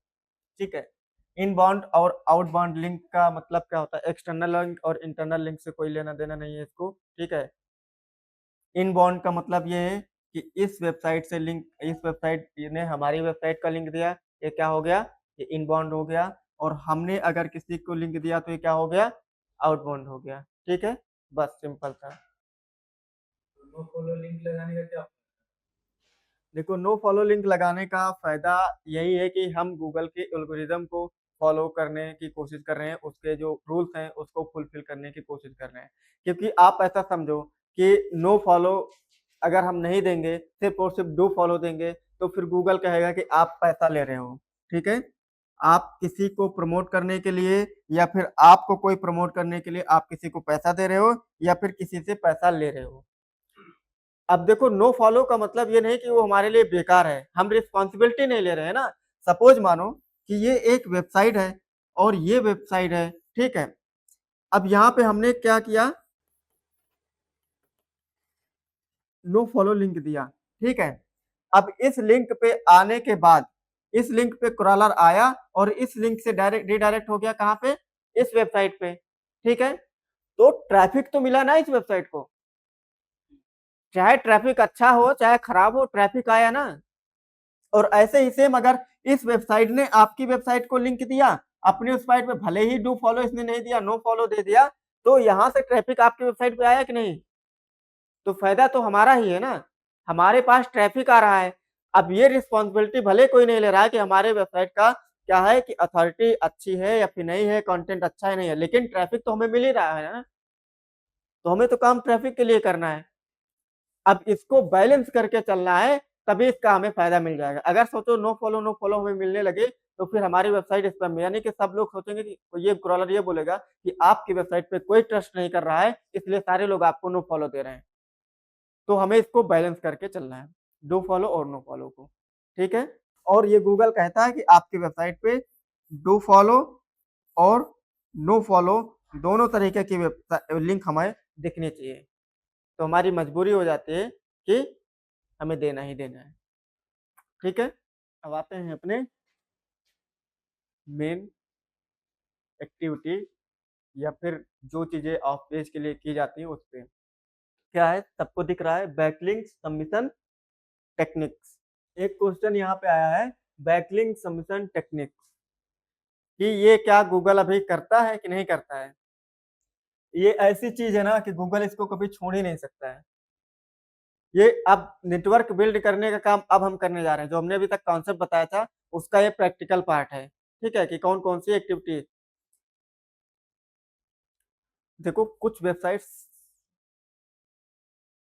ठीक है? इनबाउंड और आउटबाउंड लिंक का मतलब क्या होता है? एक्सटर्नल लिंक और इंटरनल लिंक से कोई लेना-देना नहीं है इसको, ठीक है? इनबाउंड का मतलब ये है कि इस वेबसाइट ने हमारी वेबसाइट का लिंक दिया, ये क्या हो गया? ये इनबाउंड हो गया और हमने अगर किसी को लिंक दिया तो ये क्या हो गया? आउटबाउंड हो गया, ठीक है? बस सिंपल सा। नो फॉलो लिंक लगाने का क्या? देखो, नो फॉलो लिंक लगाने का फ़ायदा यही है कि हम गूगल के एल्गोरिदम को फॉलो करने की कोशिश कर रहे हैं, उसके जो रूल्स हैं उसको फुलफिल करने की कोशिश कर रहे हैं। क्योंकि आप ऐसा समझो कि नो फॉलो अगर हम नहीं देंगे, सिर्फ़ और सिर्फ़ डू फॉलो देंगे, तो फिर गूगल कहेगा कि आप पैसा ले रहे हो, ठीक है? आप किसी को प्रमोट करने के लिए या फिर आपको कोई प्रमोट करने के लिए आप किसी को पैसा दे रहे हो या फिर किसी से पैसा ले रहे हो। अब देखो, नो फॉलो का मतलब ये नहीं कि वो हमारे लिए बेकार है, हम रिस्पॉन्सिबिलिटी नहीं ले रहे हैं ना। सपोज़ मानो कि ये एक वेबसाइट है और ये वेबसाइट है, ठीक है? अब यहाँ पे हमने क्या किया, नो फॉलो लिंक दिया, ठीक है? अब इस लिंक पे आने के बाद, इस लिंक पे क्रॉलर आया और इस लिंक से डायरेक्ट रिडायरेक्ट हो गया कहाँ पे? इस वेबसाइट पे, ठीक है? तो ट्रैफिक तो मिला ना इस वेबसाइट को, चाहे ट्रैफिक अच्छा हो, चाहे खराब हो, ट्रैफिक आया ना। और ऐसे ही सेम अगर इस वेबसाइट ने आपकी वेबसाइट को लिंक दिया, अपनी वेबसाइट पे भले ही डू फॉलो इसने नहीं दिया, नो फॉलो दे दिया, तो यहाँ से ट्रैफिक आपकी वेबसाइट पे आया कि नहीं? तो फायदा तो हमारा ही है ना, हमारे पास ट्रैफिक आ रहा है। अब ये रिस्पॉन्सिबिलिटी भले कोई नहीं ले रहा है कि हमारे वेबसाइट का क्या है कि अथॉरिटी अच्छी है या फिर नहीं है, कंटेंट अच्छा है नहीं है, लेकिन ट्रैफिक तो हमें मिल ही रहा है ना, तो हमें तो काम ट्रैफिक के लिए करना है। अब इसको बैलेंस करके चलना है, तभी इसका हमें फ़ायदा मिल जाएगा। अगर सोचो नो फॉलो हमें मिलने लगे, तो फिर हमारी वेबसाइट स्पैम, यानी कि सब लोग सोचेंगे कि ये क्रॉलर ये बोलेगा कि आपकी वेबसाइट पे कोई ट्रस्ट नहीं कर रहा है, इसलिए सारे लोग आपको नो फॉलो दे रहे हैं। तो हमें इसको बैलेंस करके चलना है, डू फॉलो और नो फॉलो को, ठीक है? और ये गूगल कहता है कि आपकी वेबसाइट पे डू फॉलो और नो फॉलो दोनों तरीके की लिंक हमें दिखनी चाहिए। तो हमारी मजबूरी हो जाती है कि हमें देना ही देना है, ठीक है? अब आते हैं अपने मेन एक्टिविटी या फिर जो चीज़ें ऑफ पेज के लिए की जाती हैं उस पे। क्या है, सबको दिख रहा है, बैकलिंक सबमिशन टेक्निक्स। एक क्वेश्चन यहाँ पे आया है, बैकलिंक सबमिशन टेक्निक्स, कि ये क्या गूगल अभी करता है कि नहीं करता है? ये ऐसी चीज़ है ना कि गूगल इसको कभी छोड़ ही नहीं सकता है। ये अब नेटवर्क बिल्ड करने का काम अब हम करने जा रहे हैं। जो हमने अभी तक कॉन्सेप्ट बताया था, उसका ये प्रैक्टिकल पार्ट है। ठीक है? कि कौन-कौन सी एक्टिविटी, देखो कुछ वेबसाइट्स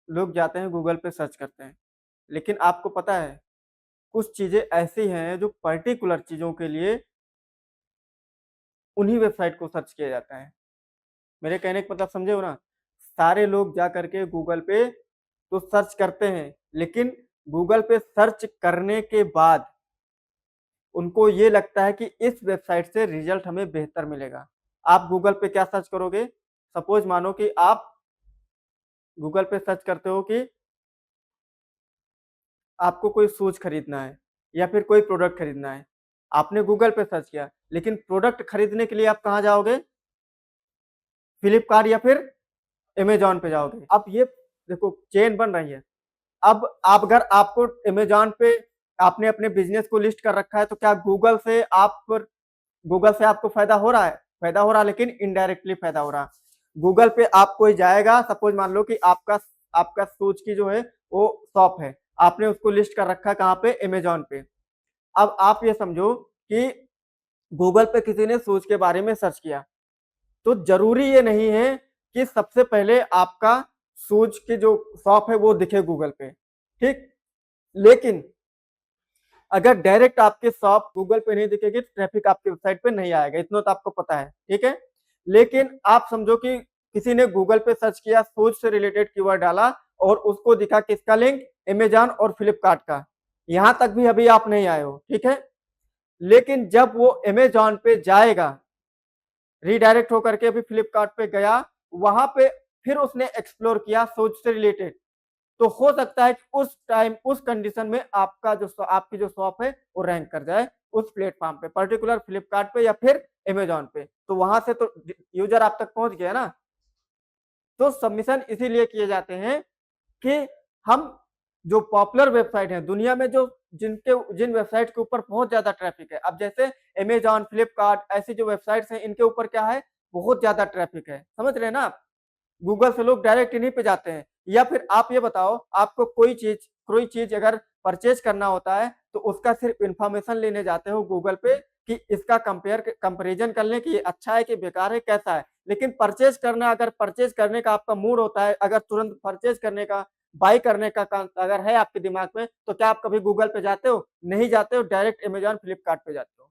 लोग जाते हैं गूगल पे सर्च करते हैं। लेकिन आपको पता है, कुछ चीज़ें ऐसी हैं जो पर्टिकुलर चीज़ों के लिए उन्हीं वेबसाइट को सर्च किया जाता है। मेरे कहने का मतलब समझे हो ना? सारे लोग जा कर के गूगल पे तो सर्च करते हैं, लेकिन गूगल पे सर्च करने के बाद उनको ये लगता है कि इस वेबसाइट से रिजल्ट हमें बेहतर मिलेगा। आप गूगल पे क्या सर्च करोगे? सपोज़ मानो कि आप गूगल पे सर्च करते हो कि आपको कोई शूज़ खरीदना है या फिर कोई प्रोडक्ट खरीदना है। आपने गूगल पे सर्च किया, लेकिन प्रोडक्ट खरीदने के लिए आप कहाँ जाओगे? फ्लिपकार्ट या फिर अमेज़न पे जाओगे। अब ये देखो चेन बन रही है। अब आप अगर आपको अमेज़न पे आपने अपने बिज़नेस को लिस्ट कर रखा है, तो क्या गूगल से आपको फ़ायदा हो रहा है? फ़ायदा हो रहा है, लेकिन इनडायरेक्टली फ़ायदा हो रहा है। गूगल पे आप कोई जाएगा, सपोज़ मान लो कि आपका आपका शूज़ की जो है वो शॉप है। आपने उसको लिस्ट कर रखा है कहाँ पे? अमेज़न पे। अब आप ये समझो कि गूगल पे किसी ने शूज़ के बारे में सर्च किया, तो ज़रूरी ये नहीं है कि सबसे पहले आपका शूज़ की जो शॉप है वो दिखे गूगल पे, ठीक? लेकिन अगर डायरेक्ट आपकी शॉप गूगल पे नहीं दिखेगी, तो ट्रैफिक आपकी वेबसाइट पे नहीं आएगा, इतना तो आपको पता है, ठीक है? लेकिन आप समझो कि किसी ने गूगल पे सर्च किया, शूज़ से रिलेटेड कीवर्ड डाला और उसको दिखा किसका लिंक? अमेज़न और फ्लिपकार्ट का। यहाँ तक भी अभी आप नहीं आए हो, ठीक है? लेकिन जब वो अमेज़न पे जाएगा, रीडायरेक्ट होकर के अभी फ्लिपकार्ट पे गया, वहाँ पे फिर उसने एक्सप्लोर किया शूज़ से रिलेटेड, तो हो सकता है कि उस टाइम, उस कंडीशन में आपकी जो शॉप है, वो रैंक कर जाए उस प्लेटफ़ॉर्म पे, पर्टिकुलर फ्लिपकार्ट पे या फिर अमेज़न पे। तो वहाँ से तो यूज़र आप तक पहुँच गया ना। तो सबमिशन इसीलिए किए जाते हैं कि हम जो पॉपुलर वेबसाइट है दुनिया में, जो जिन वेबसाइट के ऊपर बहुत ज्यादा ट्रैफिक है, अब जैसे अमेजॉन, फ्लिपकार्ट, ऐसी जो वेबसाइट्स हैं, इनके ऊपर क्या है, बहुत ज्यादा ट्रैफिक है, समझ रहे हैं ना आप? गूगल से लोग डायरेक्ट इन्हीं पे जाते हैं। या फिर आप ये बताओ, आपको कोई चीज अगर परचेज करना होता है तो उसका सिर्फ इन्फॉर्मेशन लेने जाते हो गूगल पे कि इसका कंपेरिजन कर लें कि ये अच्छा है कि बेकार है, कैसा है। लेकिन परचेज करना, अगर परचेज करने का आपका मूड होता है, अगर तुरंत परचेज करने का, बाय करने का अगर है आपके दिमाग में, तो क्या आप कभी गूगल पे जाते हो? नहीं जाते हो, डायरेक्ट अमेज़न, फ्लिपकार्ट पे जाते हो।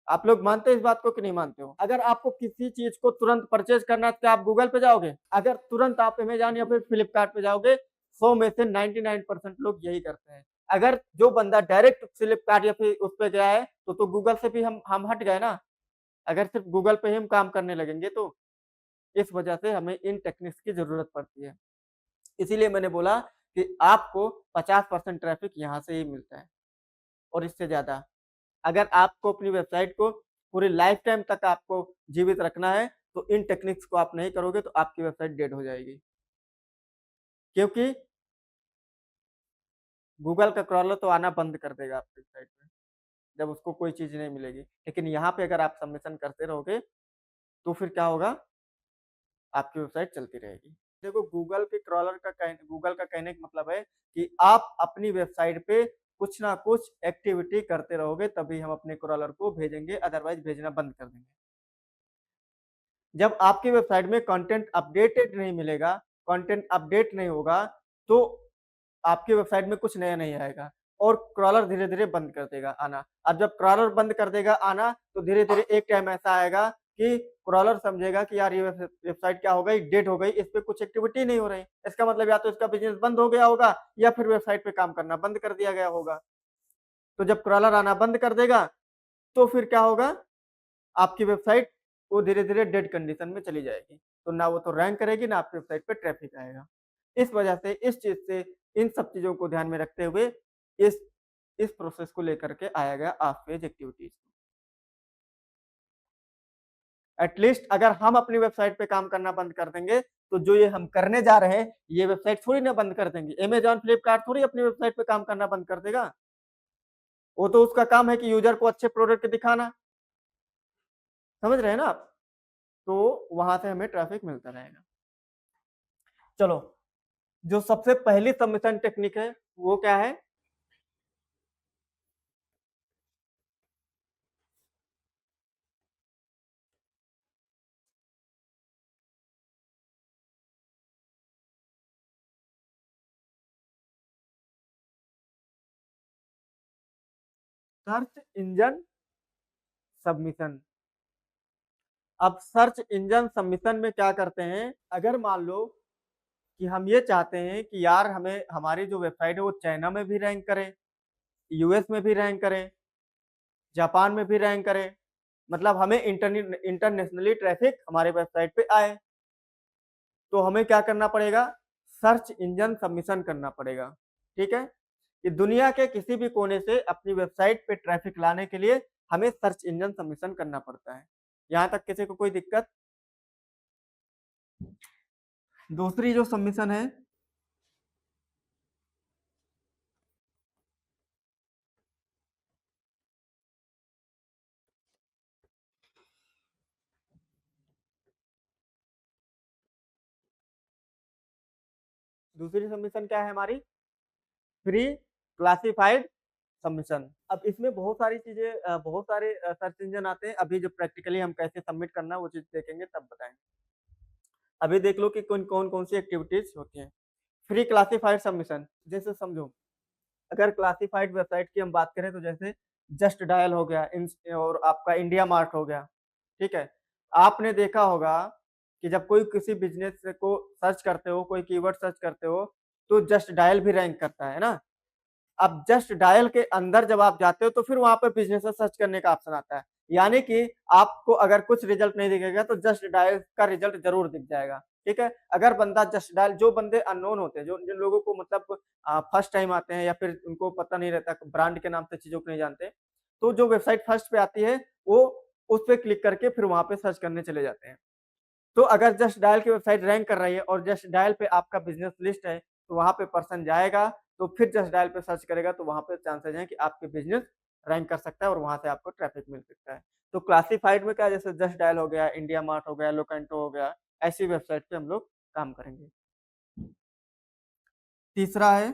आप लोग मानते हो इस बात को कि नहीं मानते हो? अगर आपको किसी चीज़ को तुरंत परचेज़ करना है तो क्या आप गूगल पे जाओगे? अगर तुरंत आप अमेज़न या फिर फ्लिपकार्ट पे जाओगे, 100 में से 99% लोग यही करते हैं। अगर जो बंदा डायरेक्ट फ्लिपकार्ट या फिर उस पे गया है, तो गूगल से भी हम हट गए ना। अगर सिर्फ गूगल पे ही हम काम करने लगेंगे तो। इस वजह से हमें इन टेक्निक्स की ज़रूरत पड़ती है। इसीलिए मैंने बोला कि आपको 50% ट्रैफ़िक यहाँ से ही मिलता है और इससे ज़्यादा। अगर आपको अपनी वेबसाइट को पूरी लाइफ टाइम तक आपको जीवित रखना है, तो इन टेक्निक्स को आप नहीं करोगे तो आपकी वेबसाइट डेड हो जाएगी। क्योंकि गूगल का क्रॉलर तो आना बंद कर देगा आपकी वेबसाइट पे, जब उसको कोई चीज़ नहीं मिलेगी। लेकिन यहाँ पे अगर आप सबमिशन करते रहोगे, तो फिर क्या होगा? आपकी वेबसाइट चलती रहेगी। देखो गूगल का कहने का मतलब है कि आप अपनी वेबसाइट पे कुछ ना कुछ एक्टिविटी करते रहोगे तभी हम अपने क्रॉलर को भेजेंगे, अदरवाइज़ भेजना बंद कर देंगे। जब आपकी वेबसाइट में कंटेंट अपडेटेड नहीं मिलेगा, कंटेंट अपडेट नहीं होगा, तो आपकी वेबसाइट में कुछ नया नहीं आएगा और क्रॉलर धीरे-धीरे बंद कर देगा आना। अब जब क्रॉलर बंद कर देगा आना, तो धीरे-धीरे एक टाइम ऐसा आएगा कि क्रॉलर समझेगा कि यार ये वेबसाइट क्या हो गई, डेड हो गई, इस पे कुछ एक्टिविटी नहीं हो रही। इसका मतलब या तो इसका बिज़नेस बंद हो गया होगा या फिर वेबसाइट पे काम करना बंद कर दिया गया होगा। तो जब क्रॉलर आना बंद कर देगा, तो फिर क्या होगा? आपकी वेबसाइट वो धीरे-धीरे डेड कंडीशन में चली जाएगी। तो ना वो तो रैंक करेगी, ना आपकी वेबसाइट पे ट्रैफिक आएगा। इस वजह से, इस चीज़ से, इन सब चीज़ों को ध्यान में रखते हुए इस इस प्रोसेस को लेकर के आया गया of page activities. At least अगर हम अपनी वेबसाइट पे काम करना बंद कर देंगे, तो जो ये हम करने जा रहे हैं, ये वेबसाइट थोड़ी ना बंद कर देंगे। अमेज़न, फ्लिपकार्ट थोड़ी अपनी वेबसाइट पे काम करना बंद कर देगा। वो तो उसका काम है कि यूज़र को अच्छे प्रोडक्ट दिखाना। समझ रहे हैं ना आप? तो वहाँ से हमें ट्रैफिक मिलता रहेगा। चलो, जो सबसे पहली सबमिशन टेक्निक है, वो क्या है? Search engine submission. अब सर्च इंजन सबमिशन में क्या करते हैं, अगर मान लो कि हम ये चाहते हैं कि यार हमें हमारी जो वेबसाइट है वो चाइना में भी रैंक करे, यूएस में भी रैंक करे, जापान में भी रैंक करे, मतलब हमें इंटरनेशनली ट्रैफिक हमारे वेबसाइट पे आए, तो हमें क्या करना पड़ेगा? सर्च इंजन सबमिशन करना पड़ेगा। ठीक है? कि दुनिया के किसी भी कोने से अपनी वेबसाइट पे ट्रैफिक लाने के लिए हमें सर्च इंजन सबमिशन करना पड़ता है। यहाँ तक किसी को कोई दिक्कत? दूसरी जो सबमिशन है, दूसरी सबमिशन क्या है हमारी? Pre classified submission. अब इसमें बहुत सारी चीज़ें बहुत सारे सर्च इंजन आते हैं। अभी जो प्रैक्टिकली हम कैसे सबमिट करना है वो चीज़ देखेंगे तब बताएँगे। अभी देख लो कि कौन-कौन सी एक्टिविटीज़ होती हैं। प्री क्लासिफाइड सबमिशन, जैसे समझो, अगर क्लासिफाइड वेबसाइट की हम बात करें तो जैसे जस्ट डायल हो गया, इंस और आपका इंडिया मार्ट हो गया, ठीक है? आपने देखा होगा कि जब कोई किसी बिज़नेस को सर्च करते हो, कोई कीवर्ड सर्च करते हो, तो जस्ट डायल भी रैंक करता है ना? अब जस्ट डायल के अंदर जब आप जाते हो तो फिर वहाँ पे बिज़नेसेस सर्च करने का ऑप्शन आता है। यानी कि आपको अगर कुछ रिज़ल्ट नहीं दिखेगा तो जस्ट डायल का रिज़ल्ट ज़रूर दिख जाएगा, ठीक है? अगर बंदा जस्ट डायल, जो बंदे अननोन होते हैं, जो जिन लोगों को मतलब फर्स्ट टाइम आते हैं या फिर उनको पता नहीं रहता, ब्रांड के नाम से चीज़ों को नहीं जानते, तो जो वेबसाइट फर्स्ट पे आती है, वो उस पे क्लिक करके फिर वहाँ पे सर्च करने चले जाते हैं। तो अगर जस्ट डायल की वेबसाइट रैंक कर रही है और जस्ट डायल पे आपका बिज़नेस लिस्ट है, तो वहाँ पे पर्सन जाएगा, तो फिर जस्ट डायल पे सर्च करेगा, तो वहाँ पे चांसेज़ हैं कि आपके बिज़नेस रैंक कर सकता है और वहाँ से आपको ट्रैफ़िक मिल सकता है। तो क्लासिफाइड में क्या, जैसे जस्ट डायल हो गया, इंडिया मार्ट हो गया, लोकेंटो हो गया, ऐसी वेबसाइट पे हम लोग काम करेंगे। तीसरा है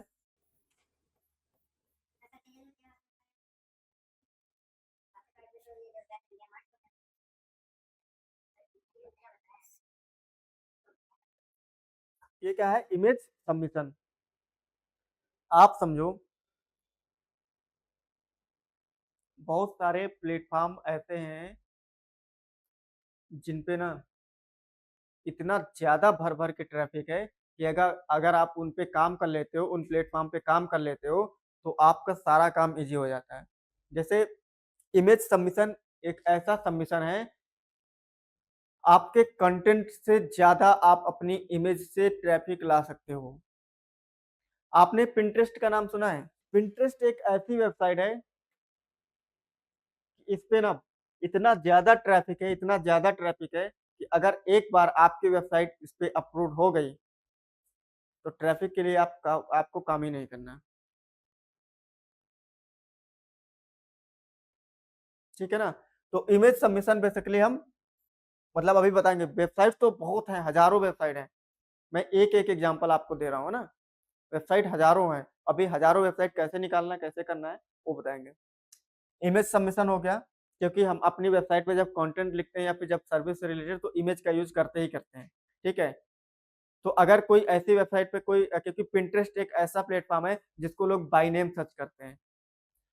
ये क्या है, इमेज सबमिशन। आप समझो बहुत सारे प्लेटफॉर्म ऐसे हैं जिन पे ना इतना ज्यादा भर भर के ट्रैफिक है कि अगर अगर आप उन पे काम कर लेते हो, उन प्लेटफॉर्म पे काम कर लेते हो, तो आपका सारा काम इजी हो जाता है। जैसे इमेज सबमिशन एक ऐसा सबमिशन है, आपके कंटेंट से ज्यादा आप अपनी इमेज से ट्रैफिक ला सकते हो। आपने पिंटरेस्ट का नाम सुना है? पिंटरेस्ट एक ऐसी वेबसाइट है, इस पे ना इतना ज्यादा ट्रैफिक है, इतना ज्यादा ट्रैफिक है कि अगर एक बार आपकी वेबसाइट इस पे अपलोड हो गई तो ट्रैफिक के लिए आपको काम ही नहीं करना। ठीक है ना? तो इमेज सबमिशन बेसिकली हम मतलब अभी बताएंगे। वेबसाइट तो बहुत है, हजारों वेबसाइट है। मैं एक एक एग्जांपल आपको दे रहा हूँ ना। वेबसाइट हजारों है, अभी हजारों वेबसाइट कैसे निकालना है, कैसे करना है, वो बताएंगे। इमेज सबमिशन हो गया, क्योंकि हम अपनी वेबसाइट पे जब कंटेंट लिखते हैं या फिर जब सर्विस से रिलेटेड, तो इमेज का यूज करते ही करते हैं। ठीक है? तो अगर कोई ऐसी वेबसाइट पे कोई क्योंकि पिंटरेस्ट एक ऐसा प्लेटफॉर्म है जिसको लोग बाय नेम सर्च करते हैं,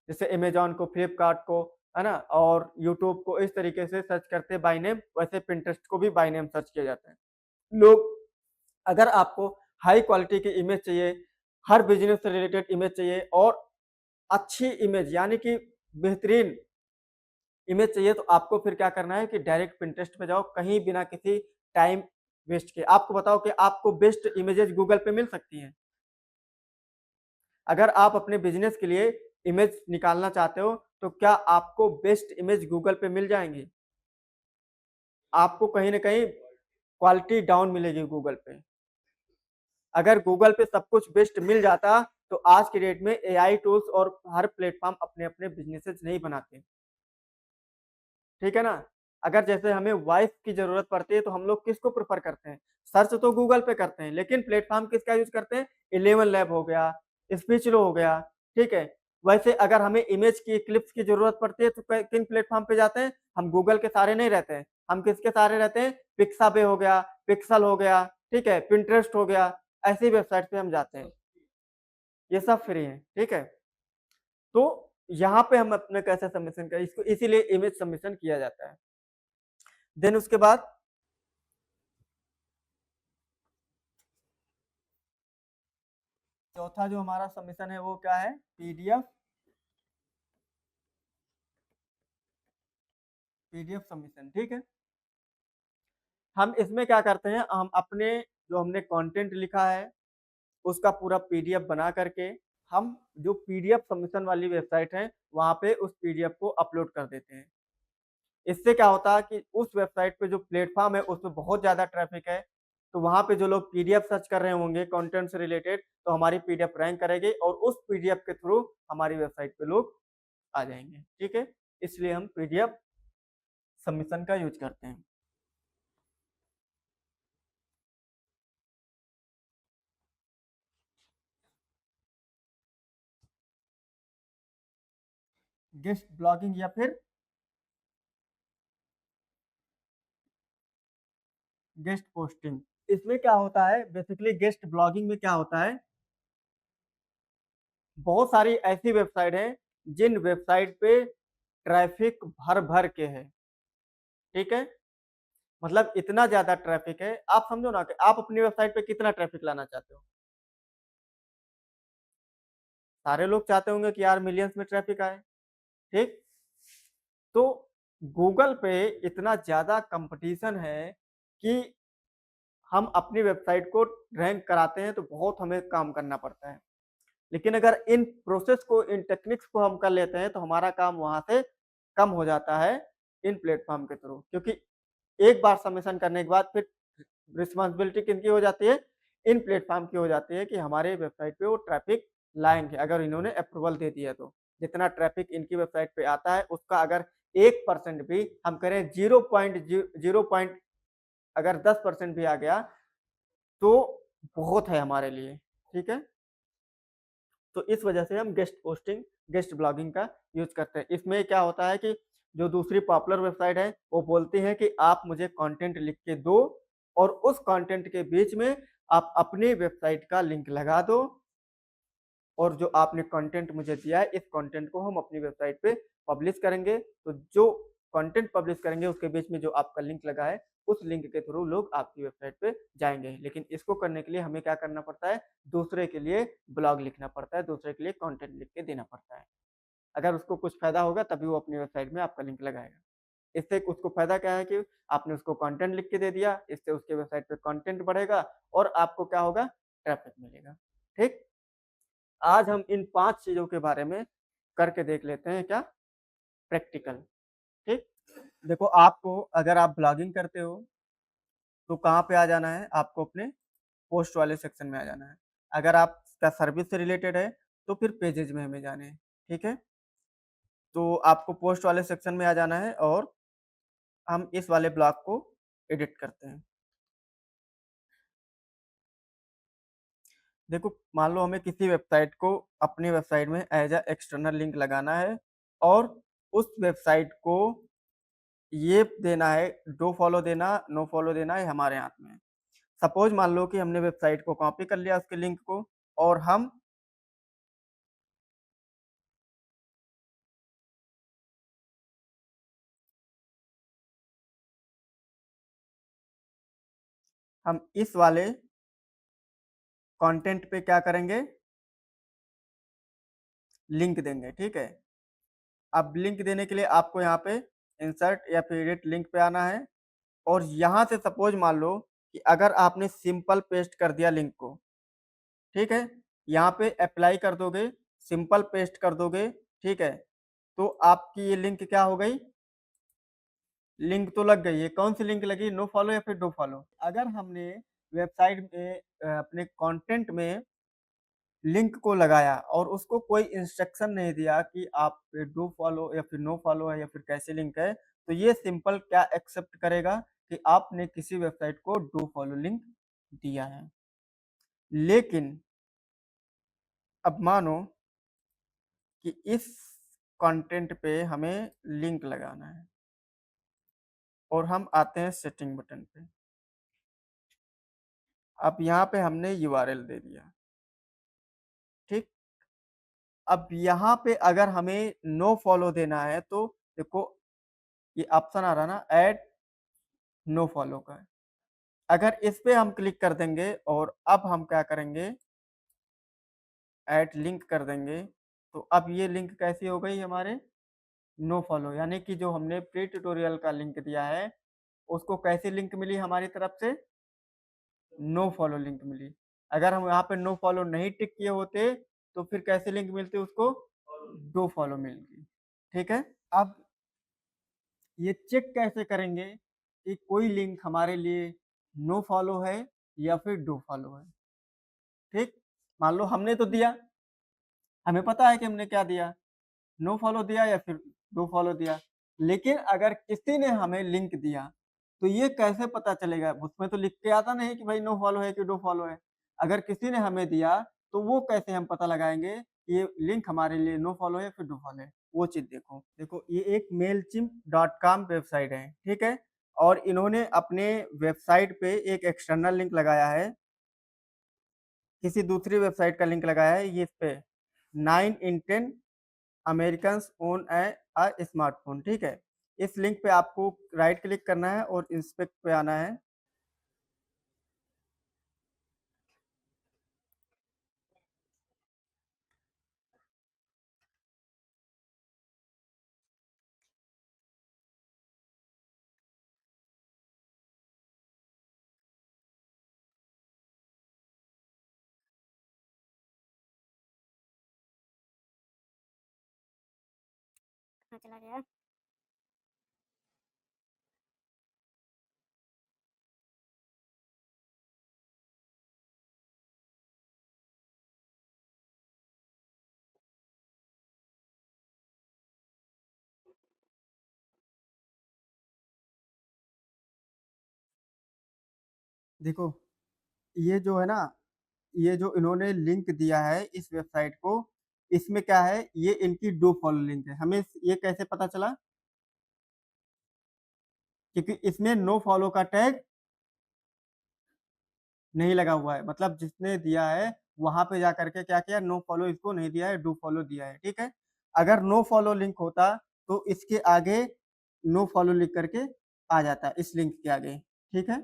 जैसे अमेज़न को, फ्लिपकार्ट को, है ना? और यूट्यूब को इस तरीके से सर्च करते हैं बाय नेम, वैसे पिंटरेस्ट को भी बाय नेम सर्च किया जाता है। लोग अगर आपको हाई क्वालिटी की इमेज चाहिए, हर बिज़नेस से रिलेटेड इमेज चाहिए और अच्छी इमेज यानी कि बेहतरीन इमेज चाहिए, तो आपको फिर क्या करना है कि डायरेक्ट पिंटरेस्ट पे जाओ, कहीं बिना किसी टाइम वेस्ट किए। आपको बताओ कि आपको बेस्ट इमेजेस गूगल पे मिल सकती हैं। अगर आप अपने बिज़नेस के लिए इमेज निकालना चाहते हो, तो क्या आपको बेस्ट इमेज गूगल पे मिल जाएँगी? आपको कहीं न कहीं क्वालिटी डाउन मिलेगी गूगल पे। अगर गूगल पे सब कुछ बेस्ट मिल जाता, तो आज की डेट में एआई टूल्स और हर प्लेटफ़ॉर्म अपने-अपने बिज़नेसेस नहीं बनाते। ठीक है ना? अगर जैसे हमें वॉइस की ज़रूरत पड़ती है, तो हम लोग किसको प्रेफ़र करते हैं? सर्च तो गूगल पे करते हैं, लेकिन प्लेटफ़ॉर्म किसका यूज़ करते हैं? 11 लैब हो गया, स्पीचलो हो गया, ठीक है? वैसे अगर हमें इमेज की क्लिप्स की ज़रूरत पड़ती है, तो क किन प्लेटफ़ॉर्म पे जाते हैं? हम गूगल के सहारे नहीं रहते हैं, हम किसके सहारे रहते हैं? पिक्साबे हो गया, पिक्सल हो गया, ठीक है? पिंटरेस्ट हो गया, ऐसी वेबसाइट पे हम जाते हैं। ये सब फ्री हैं, ठीक है? तो यहाँ पे हम अपने कैसे सबमिशन करें, इसको इसीलिए इमेज सबमिशन किया जाता है। देन उसके बाद चौथा जो हमारा सबमिशन है वो क्या है? पीडीएफ सबमिशन, ठीक है? हम इसमें क्या करते हैं, हम अपने जो हमने कंटेंट लिखा है उसका पूरा पीडीएफ बना करके हम जो पीडीएफ सबमिशन वाली वेबसाइट है वहां पे उस पीडीएफ को अपलोड कर देते हैं। इससे क्या होता है कि उस वेबसाइट पे जो प्लेटफॉर्म है उसमें बहुत ज्यादा ट्रैफिक है, तो वहां पे जो लोग पीडीएफ सर्च कर रहे होंगे कंटेंट से रिलेटेड, तो हमारी पीडीएफ रैंक करेगी और उस पीडीएफ के थ्रू हमारी वेबसाइट पे लोग आ जाएंगे। ठीक है? इसलिए हम पीडीएफ सबमिशन का यूज करते हैं। गेस्ट ब्लॉगिंग या फिर गेस्ट पोस्टिंग, इसमें क्या होता है बेसिकली, गेस्ट ब्लॉगिंग में क्या होता है, बहुत सारी ऐसी वेबसाइट हैं जिन वेबसाइट पे ट्रैफिक भर भर के है। ठीक है? मतलब इतना ज्यादा ट्रैफिक है, आप समझो ना कि आप अपनी वेबसाइट पे कितना ट्रैफिक लाना चाहते हो। सारे लोग चाहते होंगे कि यार मिलियंस में ट्रैफिक आए। ठीक? तो गूगल पे इतना ज्यादा कंपटीशन है कि हम अपनी वेबसाइट को रैंक कराते हैं तो बहुत हमें काम करना पड़ता है। लेकिन अगर इन प्रोसेस को, इन टेक्निक्स को हम कर लेते हैं तो हमारा काम वहां से कम हो जाता है इन प्लेटफॉर्म के थ्रू, क्योंकि एक बार सबमिशन करने के बाद फिर रिस्पॉन्सिबिलिटी किनकी हो जाती है? इन प्लेटफॉर्म की हो जाती है कि हमारे वेबसाइट पे वो ट्रैफिक लाएंगे, अगर इन्होंने अप्रूवल दे दिया तो। जितना ट्रैफिक इनकी वेबसाइट पे आता है उसका अगर 1% भी हम करें, 0.0 अगर 10% भी आ गया तो बहुत है हमारे लिए। ठीक है? तो इस वजह से हम गेस्ट पोस्टिंग, गेस्ट ब्लॉगिंग का यूज करते हैं। इसमें क्या होता है कि जो दूसरी पॉपुलर वेबसाइट है वो बोलती है कि आप मुझे कंटेंट लिख के दो और उस कंटेंट के बीच में आप अपने वेबसाइट का लिंक लगा दो और जो आपने कंटेंट मुझे दिया है, इस कंटेंट को हम अपनी वेबसाइट पे पब्लिश करेंगे। तो जो कंटेंट पब्लिश करेंगे उसके बीच में जो आपका लिंक लगा है, उस लिंक के थ्रू लोग आपकी वेबसाइट पे जाएँगे। लेकिन इसको करने के लिए हमें क्या करना पड़ता है, दूसरे के लिए ब्लॉग लिखना पड़ता है, दूसरे के लिए कंटेंट लिख के देना पड़ता है। अगर उसको कुछ फ़ायदा होगा तभी वो अपनी वेबसाइट में आपका लिंक लगाएगा। इससे उसको फ़ायदा क्या है कि आपने उसको कंटेंट लिख के दे दिया, इससे उसके वेबसाइट पे कंटेंट बढ़ेगा और आपको क्या होगा, ट्रैफ़िक मिलेगा। ठीक? आज हम इन 5 चीज़ों के बारे में करके देख लेते हैं क्या, प्रैक्टिकल, ठीक? देखो आपको अगर आप ब्लॉगिंग करते हो, तो कहाँ पे आ जाना है, आपको अपने पोस्ट वाले सेक्शन में आ जाना है। अगर आपका सर्विस से रिलेटेड है, तो फिर पेजेज़ में हमें जाने हैं, ठीक है? तो आपको पोस्ट वाले सेक्शन में आ जाना है और हम इस वाले ब्लॉग को एडिट करते हैं। देखो, मान लो हमें किसी वेबसाइट को अपनी वेबसाइट में एज़ अ एक्सटर्नल लिंक लगाना है और उस वेबसाइट को ये देना है, डू फॉलो देना, नो फॉलो देना ये हमारे हाथ में है। सपोज़ मान लो कि हमने वेबसाइट को कॉपी कर लिया उसके लिंक को और हम इस वाले कंटेंट पे क्या करेंगे, लिंक देंगे, ठीक है? अब लिंक देने के लिए आपको यहाँ पे इंसर्ट या फिर एडिट लिंक पे आना है और यहाँ से सपोज़ मान लो कि अगर आपने सिंपल पेस्ट कर दिया लिंक को, ठीक है? यहाँ पे अप्लाई कर दोगे, सिंपल पेस्ट कर दोगे, ठीक है? तो आपकी ये लिंक क्या हो गई, लिंक तो लग गई है। कौन सी लिंक लगी, नो फॉलो या फिर डू फॉलो? अगर हमने वेबसाइट में अपने कंटेंट में लिंक को लगाया और उसको कोई इंस्ट्रक्शन नहीं दिया कि आप डू फॉलो या फिर नो फॉलो है या फिर कैसे लिंक है, तो ये सिंपल क्या एक्सेप्ट करेगा कि आपने किसी वेबसाइट को डू फॉलो लिंक दिया है। लेकिन अब मानो कि इस कंटेंट पे हमें लिंक लगाना है और हम आते हैं सेटिंग बटन पे। अब यहाँ पे हमने यूआरएल दे दिया, ठीक? अब यहाँ पे अगर हमें नो फॉलो देना है तो देखो ये ऑप्शन आ रहा है ना, ऐड नो फॉलो का। अगर इस पे हम क्लिक कर देंगे और अब हम क्या करेंगे, ऐड लिंक कर देंगे, तो अब ये लिंक कैसी हो गई हमारे, नो फॉलो, यानी कि जो हमने प्री ट्यूटोरियल का लिंक दिया है, उसको कैसी लिंक मिली हमारी तरफ से, नो फॉलो लिंक मिली। अगर हम यहाँ पे नो फॉलो नहीं टिक किए होते, तो फिर कैसे लिंक मिलती उसको, डू फॉलो मिलती, ठीक है? अब ये चेक कैसे करेंगे कि कोई लिंक हमारे लिए नो फॉलो है या फिर डू फॉलो है, ठीक? मान लो हमने तो दिया, हमें पता है कि हमने क्या दिया, नो फॉलो दिया या फिर डू फॉलो दिया। लेकिन अगर किसी ने हमें लिंक दिया, तो ये कैसे पता चलेगा? उसमें तो लिख के आता नहीं कि भाई नो फॉलो है कि डू फॉलो है। अगर किसी ने हमें दिया, तो वो कैसे हम पता लगाएँगे कि ये लिंक हमारे लिए नो फॉलो है या फिर डू फॉलो है? वो चीज़ देखो। देखो ये एक मेलचिम्प.com वेबसाइट है, ठीक है? और इन्होंने अपने वेबसाइट पे एक एक्सटर्नल लिंक लगाया है, किसी दूसरी वेबसाइट का लिंक लगाया है, ये इस पे 9 इन 10 अमेरिकन्स ओन स्मार्टफ़ोन, ठीक है? इस लिंक पे आपको राइट क्लिक करना है और इंस्पेक्ट पे आना है। कहाँ चला गया? देखो, ये जो है ना, ये जो इन्होंने लिंक दिया है इस वेबसाइट को, इसमें क्या है, ये इनकी डू फॉलो लिंक है। हमें ये कैसे पता चला? क्योंकि इसमें नो फॉलो का टैग नहीं लगा हुआ है, मतलब जिसने दिया है वहां पे जा करके क्या किया, नो फॉलो इसको नहीं दिया है, डू फॉलो दिया है। ठीक है, अगर नो फॉलो लिंक होता तो इसके आगे नो फॉलो लिख करके आ जाता इस लिंक के आगे। ठीक है,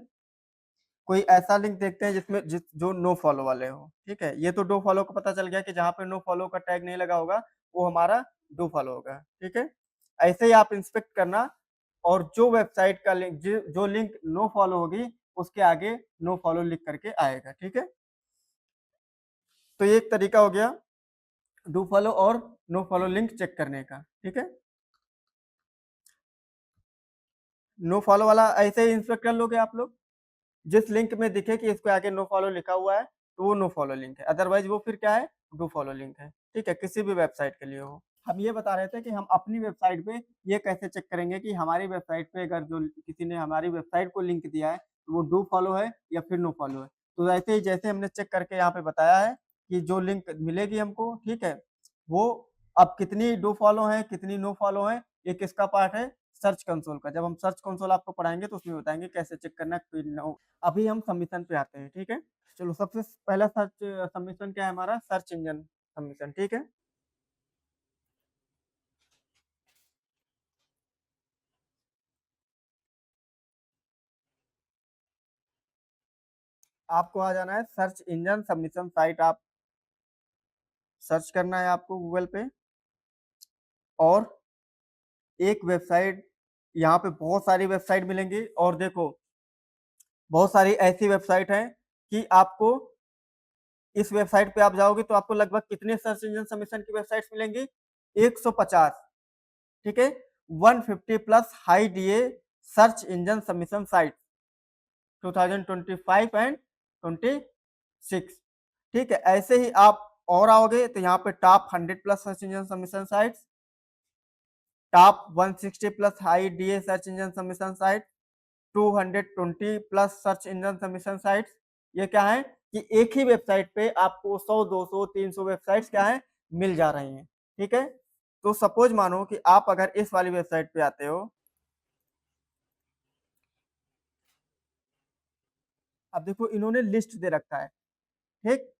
कोई ऐसा लिंक देखते हैं जिसमें जो नो फॉलो वाले हो। ठीक है, ये तो डू फॉलो को पता चल गया कि जहां पे नो फॉलो का टैग नहीं लगा होगा वो हमारा डू फॉलो होगा। ठीक है, ऐसे ही आप इंस्पेक्ट करना, और जो वेबसाइट का लिंक जो लिंक नो फॉलो होगी उसके आगे नो फॉलो लिख करके आएगा। ठीक है, तो ये एक तरीका हो गया डू फॉलो और नो फॉलो लिंक चेक करने का। ठीक है, नो फॉलो वाला ऐसे ही इंस्पेक्ट कर लोगे आप लोग, जिस लिंक में दिखे कि इसके आगे नो फॉलो लिखा हुआ है तो वो नो फॉलो लिंक है, अदरवाइज वो फिर क्या है, डू फॉलो लिंक है। ठीक है, किसी भी वेबसाइट के लिए हो। हम ये बता रहे थे कि हम अपनी वेबसाइट पे ये कैसे चेक करेंगे कि हमारी वेबसाइट पे अगर जो किसी ने हमारी वेबसाइट को लिंक दिया है तो वो डू फॉलो है या फिर नो फॉलो है। तो ऐसे ही जैसे हमने चेक करके यहाँ पे बताया है कि जो लिंक मिलेगी हमको, ठीक है, वो अब कितनी डू फॉलो है कितनी नो फॉलो है, ये किसका पार्ट है, सर्च कंसोल का। जब हम सर्च कंसोल आपको पढ़ाएंगे तो उसमें बताएंगे कैसे चेक करना है। अभी हम सबमिशन पे आते हैं। ठीक है, चलो सबसे पहला सर्च सबमिशन क्या है हमारा, सर्च इंजन सबमिशन। ठीक है, आपको आ जाना है सर्च इंजन सबमिशन साइट, आप सर्च करना है आपको गूगल पे, और एक वेबसाइट, यहाँ पे बहुत सारी वेबसाइट मिलेंगी, और देखो बहुत सारी ऐसी वेबसाइट है कि आपको इस वेबसाइट पे आप जाओगे तो आपको लगभग कितने सर्च इंजन सबमिशन की वेबसाइट्स मिलेंगी, 150। ठीक है, 150 plus high DA search engine submission site 2025 and 26। ठीक है, ऐसे ही आप और आओगे तो यहाँ पे top 100 plus search engine submission sites, top 160 plus high DA search engine submission site, 220 plus search engine submission sites. ये क्या है कि एक ही वेबसाइट पे आपको 100 200 300 वेबसाइट्स क्या है मिल जा रही हैं। ठीक है, तो सपोज मानो कि आप अगर इस वाली वेबसाइट पे आते हो, अब देखो इन्होंने लिस्ट दे रखा है। ठीक,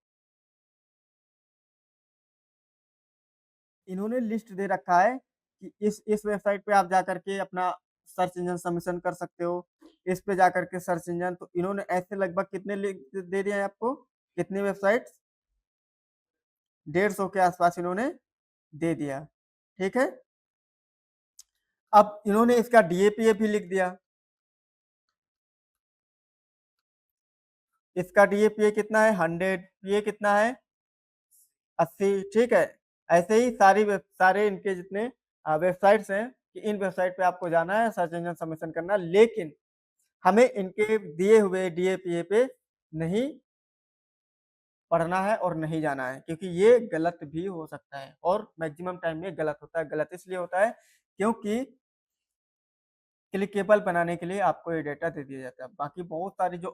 इन्होंने लिस्ट दे रखा है कि इस वेबसाइट पे आप जा करके अपना सर्च इंजन सबमिशन कर सकते हो, इस पे जा करके सर्च इंजन, तो इन्होंने ऐसे लगभग कितने लिंक दे दिए हैं आपको, कितनी वेबसाइट, 150 के आसपास इन्होंने दे दिया। ठीक है, अब इन्होंने इसका डीएपीए भी लिख दिया, इसका डीएपीए कितना है 100, ये कितना है 80। ठीक है, ऐसे ही सारे इनके जितने वेबसाइट्स हैं कि इन वेबसाइट पे आपको जाना है, सर्च इंजन सबमिशन करना, लेकिन हमें इनके दिए हुए डीएपीए पे नहीं पढ़ना है और नहीं जाना है, क्योंकि ये गलत भी हो सकता है और मैक्सिमम टाइम में गलत होता है। गलत इसलिए होता है क्योंकि क्लिकेबल बनाने के लिए आपको ये डेटा दे दिया जाता है। बाकी बहुत सारी जो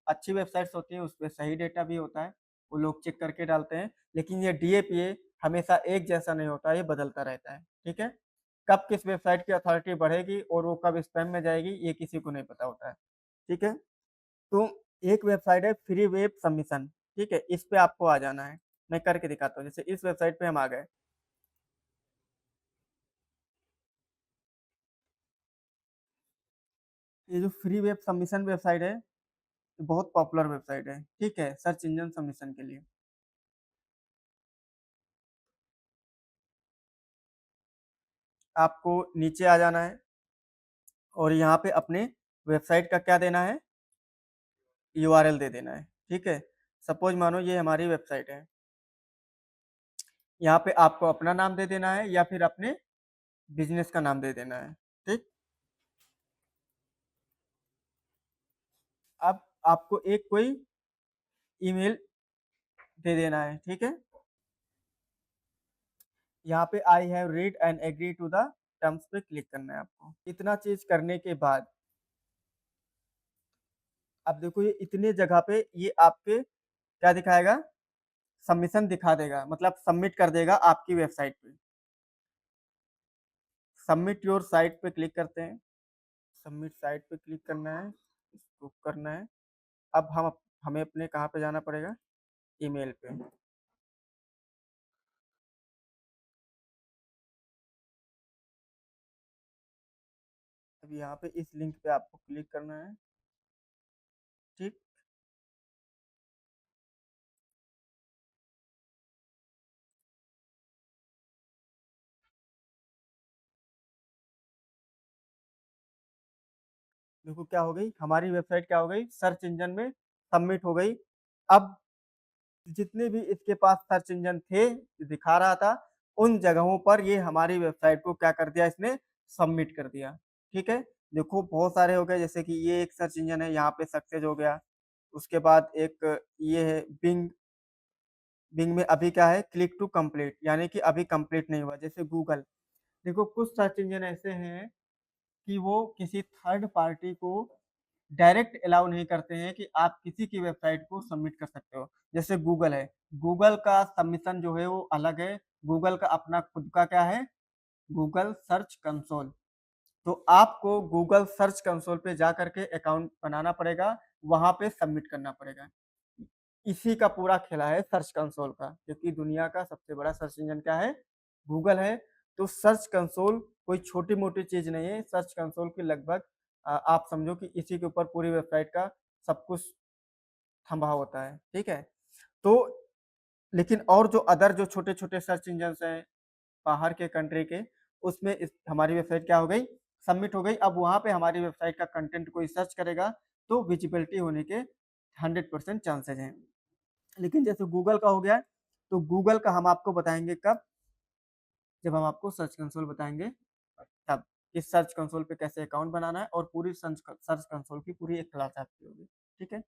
अच्छी वेबसाइट्स होती हैं उस पे सही डेटा भी होता है, वो लोग चेक करके डालते हैं, लेकिन ये डीएपीए हमेशा एक जैसा नहीं होता, ये बदलता रहता है। ठीक है, कब किस वेबसाइट की अथॉरिटी बढ़ेगी और वो कब स्पैम में जाएगी ये किसी को नहीं पता होता है। ठीक है, तो एक वेबसाइट है फ्री वेब सबमिशन। ठीक है, इस पे आपको आ जाना है, मैं करके दिखाता हूँ। जैसे इस वेबसाइट पे हम आ गए, ये जो फ्री वेब सबमिशन वेबसाइट है बहुत पॉपुलर वेबसाइट है। ठीक है, सर्च इंजन सबमिशन के लिए आपको नीचे आ जाना है और यहाँ पे अपने वेबसाइट का क्या देना है, यूआरएल दे देना है। ठीक है, सपोज मानो ये हमारी वेबसाइट है, यहाँ पे आपको अपना नाम दे देना है या फिर अपने बिजनेस का नाम दे देना है। ठीक, अब आपको एक कोई ईमेल दे देना है। ठीक है, यहाँ पे I have read and agree to the terms पे क्लिक करना है आपको। इतना चीज करने के बाद अब देखो ये इतने जगह पे ये आपके क्या दिखाएगा, सबमिशन दिखा देगा, मतलब सबमिट कर देगा आपकी वेबसाइट पे। सबमिट योर साइट पे क्लिक करते हैं, सबमिट साइट पे क्लिक करना है, इसको करना है। अब हम हमें अपने कहाँ पे जाना पड़ेगा, ईमेल पे। अब यहाँ पे इस लिंक पे आपको क्लिक करना है, ठीक। देखो क्या हो गई, हमारी वेबसाइट क्या हो गई, सर्च इंजन में सबमिट हो गई। अब जितने भी इसके पास सर्च इंजन थे दिखा रहा था, उन जगहों पर ये हमारी वेबसाइट को क्या कर दिया, इसने सबमिट कर दिया। ठीक है, देखो बहुत सारे हो गए, जैसे कि ये एक सर्च इंजन है, यहाँ पे सक्सेस हो गया। उसके बाद एक ये है बिंग। बिंग में अभी क्या है, क्लिक टू कंप्लीट, यानी कि अभी कंप्लीट नहीं हुआ। जैसे गूगल, देखो कुछ सर्च इंजन ऐसे हैं कि वो किसी थर्ड पार्टी को डायरेक्ट अलाउ नहीं करते हैं कि आप किसी की वेबसाइट को सबमिट कर सकते हो। जैसे गूगल है, गूगल का सबमिशन जो है वो अलग है। गूगल का अपना खुद का क्या है, गूगल सर्च कंसोल। तो आपको गूगल सर्च कंसोल पे जा करके अकाउंट बनाना पड़ेगा, वहां पे सबमिट करना पड़ेगा। इसी का पूरा खेला है सर्च कंसोल का, क्योंकि दुनिया का सबसे बड़ा सर्च इंजन क्या है, गूगल है। तो सर्च कंसोल कोई छोटी मोटी चीज नहीं है। सर्च कंसोल की लगभग आप समझो कि इसी के ऊपर पूरी वेबसाइट का सब कुछ थंबा होता है। ठीक है, तो लेकिन और जो अदर जो छोटे छोटे सर्च इंजन हैं बाहर के कंट्री के, उसमें हमारी वेबसाइट क्या हो गई, सबमिट हो गई। अब वहां पे हमारी वेबसाइट का कंटेंट कोई सर्च करेगा तो विजिबिलिटी होने के 100% चांसेज हैं। लेकिन जैसे गूगल का हो गया, तो गूगल का हम आपको बताएंगे कब, जब हम आपको सर्च कंसोल बताएंगे तब। इस सर्च कंसोल पे कैसे अकाउंट बनाना है और पूरी सर्च कंसोल की पूरी एक क्लास आपकी होगी। ठीक है,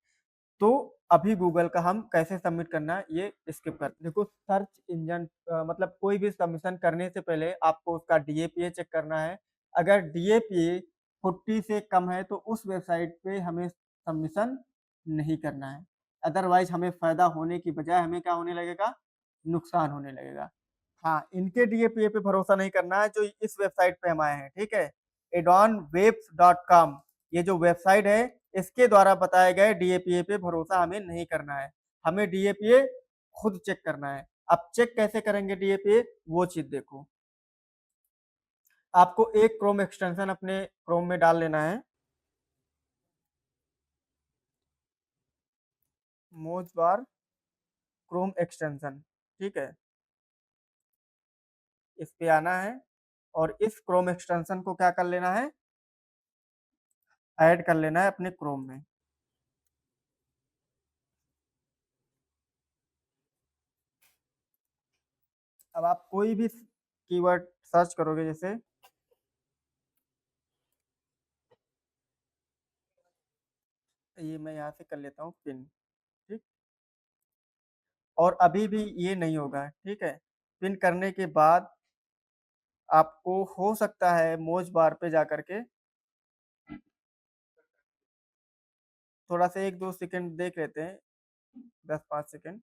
तो अभी गूगल का हम कैसे सबमिट करना है ये स्किप कर। देखो सर्च इंजन मतलब कोई भी सबमिशन करने से पहले आपको उसका डीएपीए चेक करना है। अगर डीएपीए 40 से कम है तो उस वेबसाइट पे हमें सबमिशन नहीं करना है। अदरवाइज हमें फायदा होने की बजाय हमें क्या होने लगेगा, नुकसान होने लगेगा। हाँ, इनके डीएपीए पे भरोसा नहीं करना है जो इस वेबसाइट पे हम आए हैं। ठीक है, adonwebs.com, ये जो वेबसाइट है इसके द्वारा बताए गए डीएपीए पे भरोसा हमें नहीं करना है। हमें डीएपीए खुद चेक करना है। अब चेक कैसे करेंगे डीएपीए, वो चीज देखो। आपको एक क्रोम एक्सटेंशन अपने क्रोम में डाल लेना है, मोजबार क्रोम एक्सटेंशन। ठीक है, इस पे आना है और इस क्रोम एक्सटेंशन को क्या कर लेना है, ऐड कर लेना है अपने क्रोम में। अब आप कोई भी कीवर्ड सर्च करोगे, जैसे ये मैं यहाँ से कर लेता हूँ पिन। ठीक, और अभी भी ये नहीं होगा। ठीक है, पिन करने के बाद आपको हो सकता है मोज बार पे जा करके थोड़ा सा 1-2 सेकंड देख लेते हैं, 10-5 सेकंड।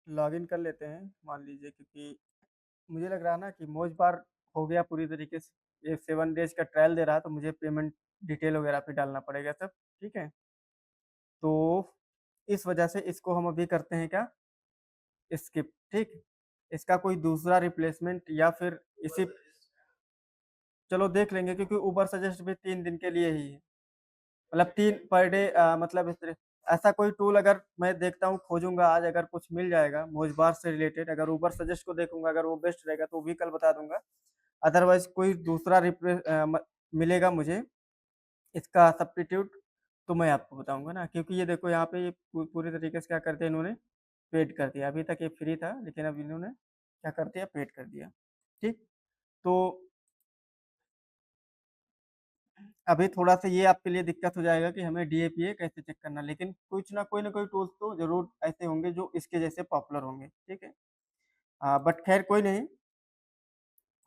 लॉगिन कर लेते हैं मान लीजिए, क्योंकि मुझे लग रहा है ना कि मोज बार हो गया पूरी तरीके से। ये 7 डेज का ट्रायल दे रहा है तो मुझे पेमेंट डिटेल वगैरह पे डालना पड़ेगा सब। ठीक है, तो इस वजह से इसको हम अभी करते हैं क्या, स्किप। ठीक, इसका कोई दूसरा रिप्लेसमेंट या फिर इसी, चलो देख लेंगे, क्योंकि उबर सजेस्ट भी 3 दिन के लिए ही है। मतलब 3 पर डे, मतलब इस तरह ऐसा कोई टूल अगर मैं देखता हूँ खोजूंगा आज, अगर कुछ मिल जाएगा मोजबार से रिलेटेड, अगर उबर सजेस्ट को देखूंगा अगर वो बेस्ट रहेगा तो वो भी कल बता दूंगा। अदरवाइज कोई दूसरा मिलेगा मुझे इसका सब्स्टिट्यूट, तो मैं आपको बताऊँगा ना, क्योंकि ये देखो यहाँ पे ये पूरी तरीके से क्या कर दिया इन्होंने, पेड कर दिया। अभी तक ये फ्री था, लेकिन अब इन्होंने क्या कर दिया, पेड कर दिया। ठीक? तो अभी थोड़ा-सा ये आपके लिए दिक्कत हो जाएगा कि हमें डीएपीए कैसे चेक करना है, लेकिन कुछ ना कोई टूल्स तो ज़रूर ऐसे होंगे जो इसके जैसे पॉपुलर होंगे, ठीक है? बट ख़ैर कोई नहीं,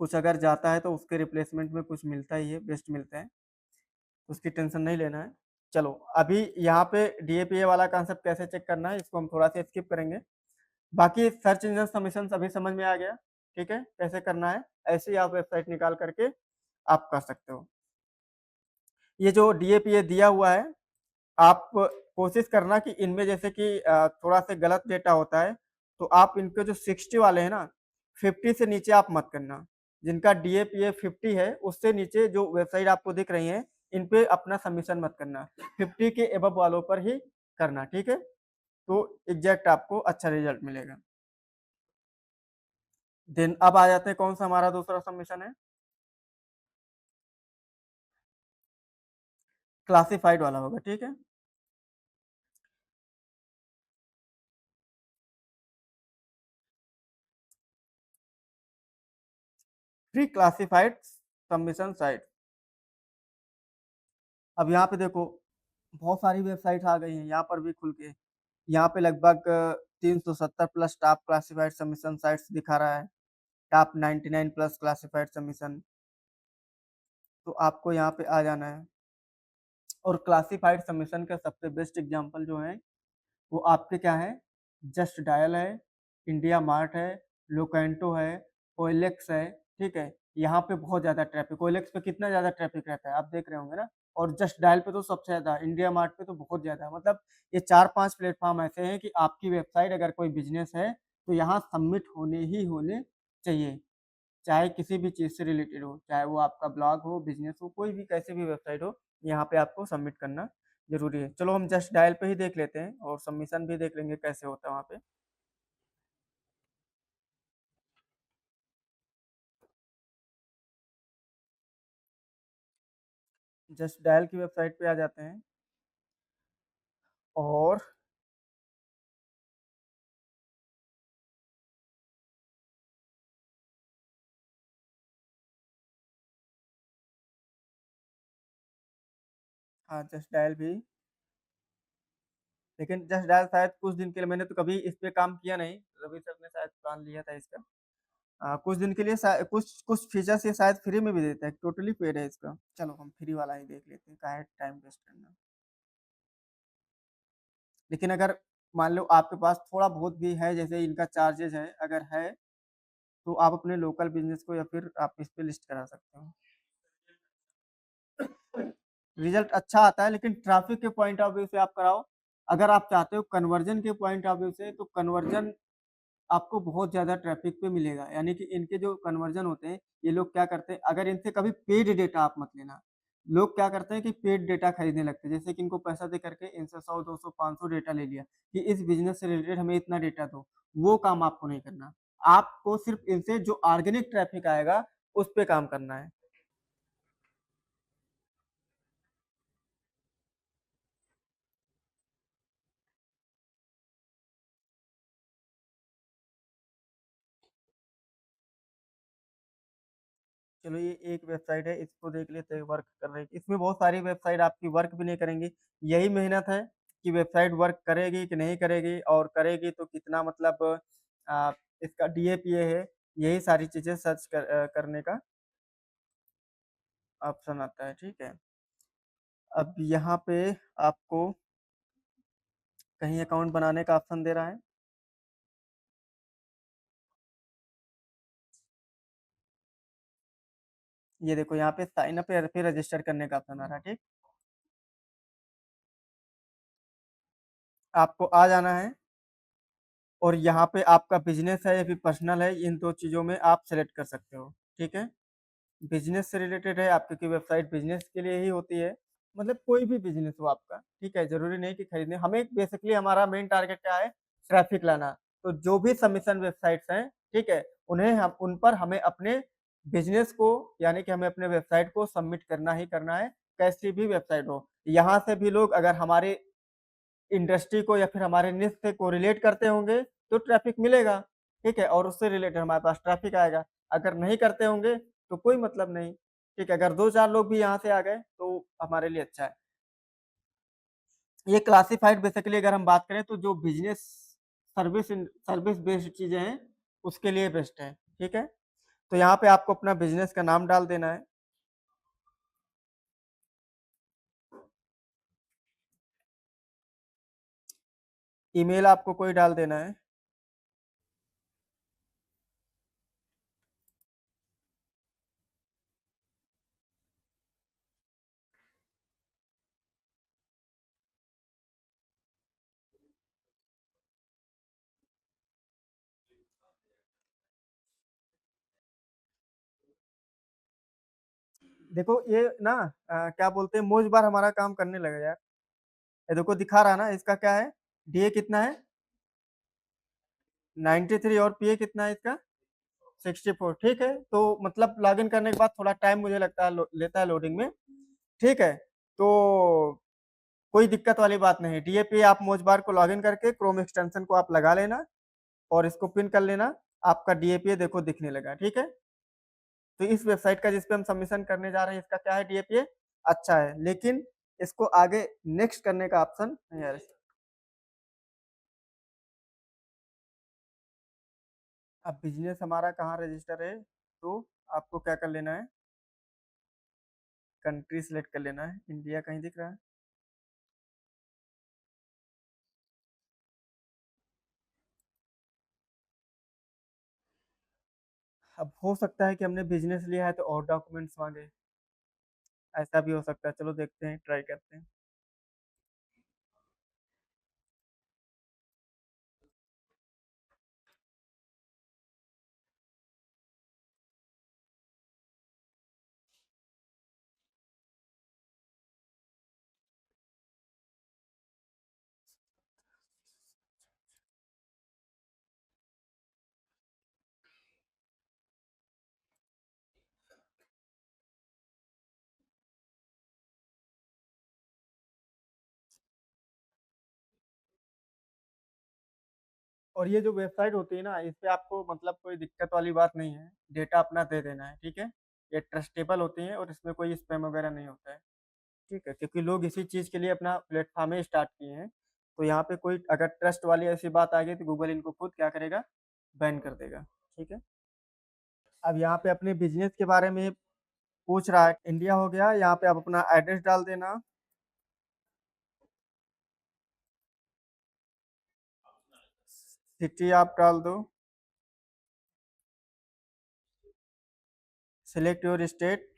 कुछ अगर जाता है तो उसके रिप्लेसमेंट में कुछ मिलता ही है, बेस्ट मिलता है, तो उसकी टेंशन नहीं लेना है। चलो, अभी यहाँ पे डीएपीए वाला कांसेप्ट कैसे चेक करना है, इसको हम थोड़ा-सा स्किप करेंगे। बाकी सर्च इंजन सबमिशंस अभी समझ में आ गया, ठीक है? कैसे करना है, ऐसे ही आप वेबसाइट निकाल करके आप कर सकते हो। ये जो डीएपीए दिया हुआ है, आप कोशिश करना कि इनमें जैसे कि थोड़ा-सा गलत डेटा होता है, तो आप इनके जो 60 वाले हैं ना, 50 से नीचे आप मत करना। जिनका डीएपीए 50 है, उससे नीचे जो वेबसाइट आपको दिख रही हैं, इन पे अपना सबमिशन मत करना। 50 के अबव वालों पर ही करना, ठीक है? तो एग्ज़ैक्ट आपको अच्छा रिज़ल्ट मिलेगा। देन अब आ जाते हैं कौन-सा हमारा दूसरा सबमिशन है? क्लासिफाइड वाला होगा, ठीक है? Pre classified submission site. अब यहाँ पे देखो, बहुत सारी वेबसाइट आ गई हैं, यहाँ पर भी खुल के। यहाँ पे लगभग 370 plus top classified submission sites दिखा रहा है, टॉप 99 प्लस क्लासिफाइड सबमिशन। तो आपको यहाँ पे आ जाना है, और क्लासिफाइड सबमिशन का सबसे बेस्ट एग्जांपल जो है, वो आपके क्या है, जस्ट डायल है, इंडिया मार्ट है, लोकेंटो है, ओएलएक्स है, ठीक है? यहाँ पे बहुत ज़्यादा ट्रैफिक, ओएलएक्स पे कितना ज़्यादा ट्रैफिक रहता है, आप देख रहे होंगे ना? और जस्ट डायल पे तो सबसे ज़्यादा, इंडिया मार्ट पे तो बहुत ज़्यादा। मतलब ये 4-5 प्लेटफ़ॉर्म ऐसे हैं कि आपकी वेबसाइट अगर कोई बिज़नेस है, तो यहाँ सबमिट होने ही होने चाहिए। चाहे किसी भी चीज़ से रिलेटेड हो, चाहे वो आपका ब्लॉग हो, बिज़नेस हो, कोई भी कैसी भी वेबसाइट हो, यहाँ पे आपको सबमिट करना ज़रूरी है। चलो हम जस्ट डायल पे ही देख लेते हैं और सबमिशन भी देख लेंगे कैसे होता है वहाँ पे। जस्ट डायल की वेबसाइट पे आ जाते हैं और हाँ, जस्ट डायल भी, लेकिन जस्ट डायल शायद कुछ दिन के लिए, मैंने तो कभी इस पे काम किया नहीं, रवि सर ने शायद प्लान लिया था इसका। कुछ दिन के लिए कुछ कुछ फीचर्स ये शायद फ्री में भी देता है, टोटली पेड है इसका। चलो हम फ्री वाला ही देख लेते हैं, काहे टाइम वेस्ट करना। लेकिन अगर मान लो आपके पास थोड़ा बहुत भी है, जैसे इनका चार्जेज़ है, अगर है, तो आप अपने लोकल बिज़नेस को या फिर आप इस पे लिस्ट करा सकते हो। रिज़ल्ट अच्छा आता है, लेकिन ट्रैफ़िक के पॉइंट ऑफ व्यू से आप कराओ। अगर आप चाहते हो कन्वर्जन के पॉइंट ऑफ व्यू से, तो कन्वर्जन आपको बहुत ज़्यादा ट्रैफ़िक पे मिलेगा। यानी कि इनके जो कन्वर्जन होते हैं, ये लोग क्या करते हैं, अगर इनसे कभी पेड डेटा आप मत लेना। लोग क्या करते हैं कि पेड डेटा खरीदने लगते हैं। जैसे कि इनको पैसा दे करके इनसे 100, 200, 500 डेटा ले लिया कि इस बिज़नेस से रिलेटेड हमें इतना डेटा दो। वो काम आपको नहीं करना। आपको सिर्फ़ इनसे जो ऑर्गेनिक ट्रैफ़िक आएगा, उस पे काम करना है। चलो, ये एक वेबसाइट है, इसको देख लेते हैं वर्क कर रही है। इसमें बहुत सारी वेबसाइट आपकी वर्क भी नहीं करेंगी। यही मेहनत है कि वेबसाइट वर्क करेगी कि नहीं करेगी, और करेगी तो कितना, मतलब इसका डीएपीए है, यही सारी चीज़ें सर्च करने का ऑप्शन आता है, ठीक है? अब यहाँ पे आपको कहीं अकाउंट बनाने का ऑप्शन दे रहा है। ये देखो यहाँ पे साइन अप या फिर रजिस्टर करने का ऑप्शन आ रहा है, ठीक? आपको आ जाना है, और यहाँ पे आपका बिज़नेस है या फिर पर्सनल है, इन 2 चीज़ों में आप सेलेक्ट कर सकते हो, ठीक है? बिज़नेस से रिलेटेड है, आपकी की वेबसाइट बिज़नेस के लिए ही होती है, मतलब कोई भी बिज़नेस हो आपका, ठीक है? ज़रूरी नहीं कि खरीदने, हमें बेसिकली हमारा मेन टारगेट क्या है? ट्रैफ़िक लाना। तो जो भी सबमिशन वेबसाइट्स हैं, ठीक है? उन्हें हम उन पर हमें अपने बिज़नेस को, यानी कि हमें अपने वेबसाइट को सबमिट करना ही करना है, कैसी भी वेबसाइट हो, यहाँ से भी लोग अगर हमारे इंडस्ट्री को या फिर हमारे निश से कोरिलेट करते होंगे तो ट्रैफिक मिलेगा, ठीक है? और उससे रिलेटेड हमारे पास ट्रैफिक आएगा। अगर नहीं करते होंगे तो कोई मतलब नहीं, ठीक है? अगर 2-4 लोग भी यहाँ से आ गए तो हमारे लिए अच्छा है। ये क्लासिफाइड बेसिकली अगर हम बात करें तो जो बिज़नेस सर्विस बेस्ड चीज़ें हैं, उसके लिए बेस्ट है, ठीक है? तो यहाँ पे आपको अपना बिज़नेस का नाम डाल देना है। ईमेल आपको कोई डाल देना है। देखो ये ना क्या बोलते हैं मौज बार हमारा काम करने लगा यार। ये देखो दिखा रहा है ना इसका क्या है? डीए कितना है? 93 और पीए कितना है इसका? 64, ठीक है? तो मतलब लॉगिन करने के बाद थोड़ा टाइम मुझे लगता है लेता है लोडिंग में, ठीक है? तो कोई दिक्कत वाली बात नहीं है। डीए पीए आप मौज बार को लॉगिन करके क्रोम एक्सटेंशन को आप लगा लेना और इसको पिन कर लेना, आपका डीएपीए देखो दिखने लगा, ठीक है? तो इस वेबसाइट का जिस पे हम सबमिशन करने जा रहे हैं इसका क्या है डीएपीए? अच्छा है, लेकिन इसको आगे नेक्स्ट करने का ऑप्शन नहीं आ रहा। अब बिजनेस हमारा कहाँ रजिस्टर है, तो आपको क्या कर लेना है, कंट्री सिलेक्ट कर लेना है। इंडिया कहीं दिख रहा है? अब हो सकता है कि हमने बिजनेस लिया है तो और डॉक्यूमेंट्स मांगे, ऐसा भी हो सकता है। चलो देखते हैं, ट्राई करते हैं। और ये जो वेबसाइट होती है ना, इस पे आपको मतलब कोई दिक्कत वाली बात नहीं है, डेटा अपना दे देना है, ठीक है? ये ट्रस्टेबल होती है और इसमें कोई स्पैम वगैरह नहीं होता है, ठीक है? क्योंकि लोग इसी चीज़ के लिए अपना प्लेटफ़ॉर्म ही स्टार्ट किए हैं, तो यहाँ पे कोई अगर ट्रस्ट वाली ऐसी बात आ गई तो गूगल इनको खुद क्या करेगा, बैन कर देगा, ठीक है? अब यहाँ पे अपने बिज़नेस के बारे में पूछ रहा है, इंडिया हो गया, यहाँ पे आप अपना एड्रेस डाल देना। सिटी आप डाल दो, select your state,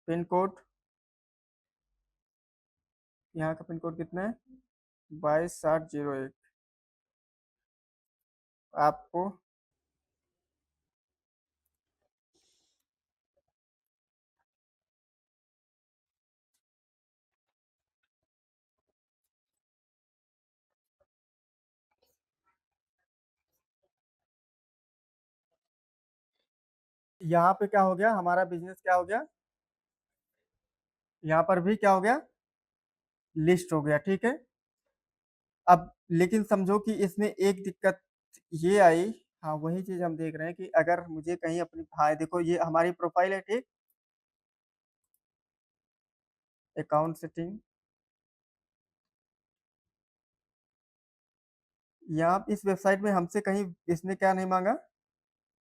pin code, यहाँ का पिन कोड कितना है? 226001। आपको यहाँ पे क्या हो गया, हमारा बिज़नेस क्या हो गया? यहाँ पर भी क्या हो गया? लिस्ट हो गया, ठीक है? अब लेकिन समझो कि इसमें एक दिक्कत ये आई, हाँ, वही चीज़ हम देख रहे हैं कि अगर मुझे कहीं अपनी, हाँ, देखो ये हमारी प्रोफ़ाइल है, ठीक? अकाउंट सेटिंग, यहाँ इस वेबसाइट में हमसे कहीं इसने क्या नहीं माँगा?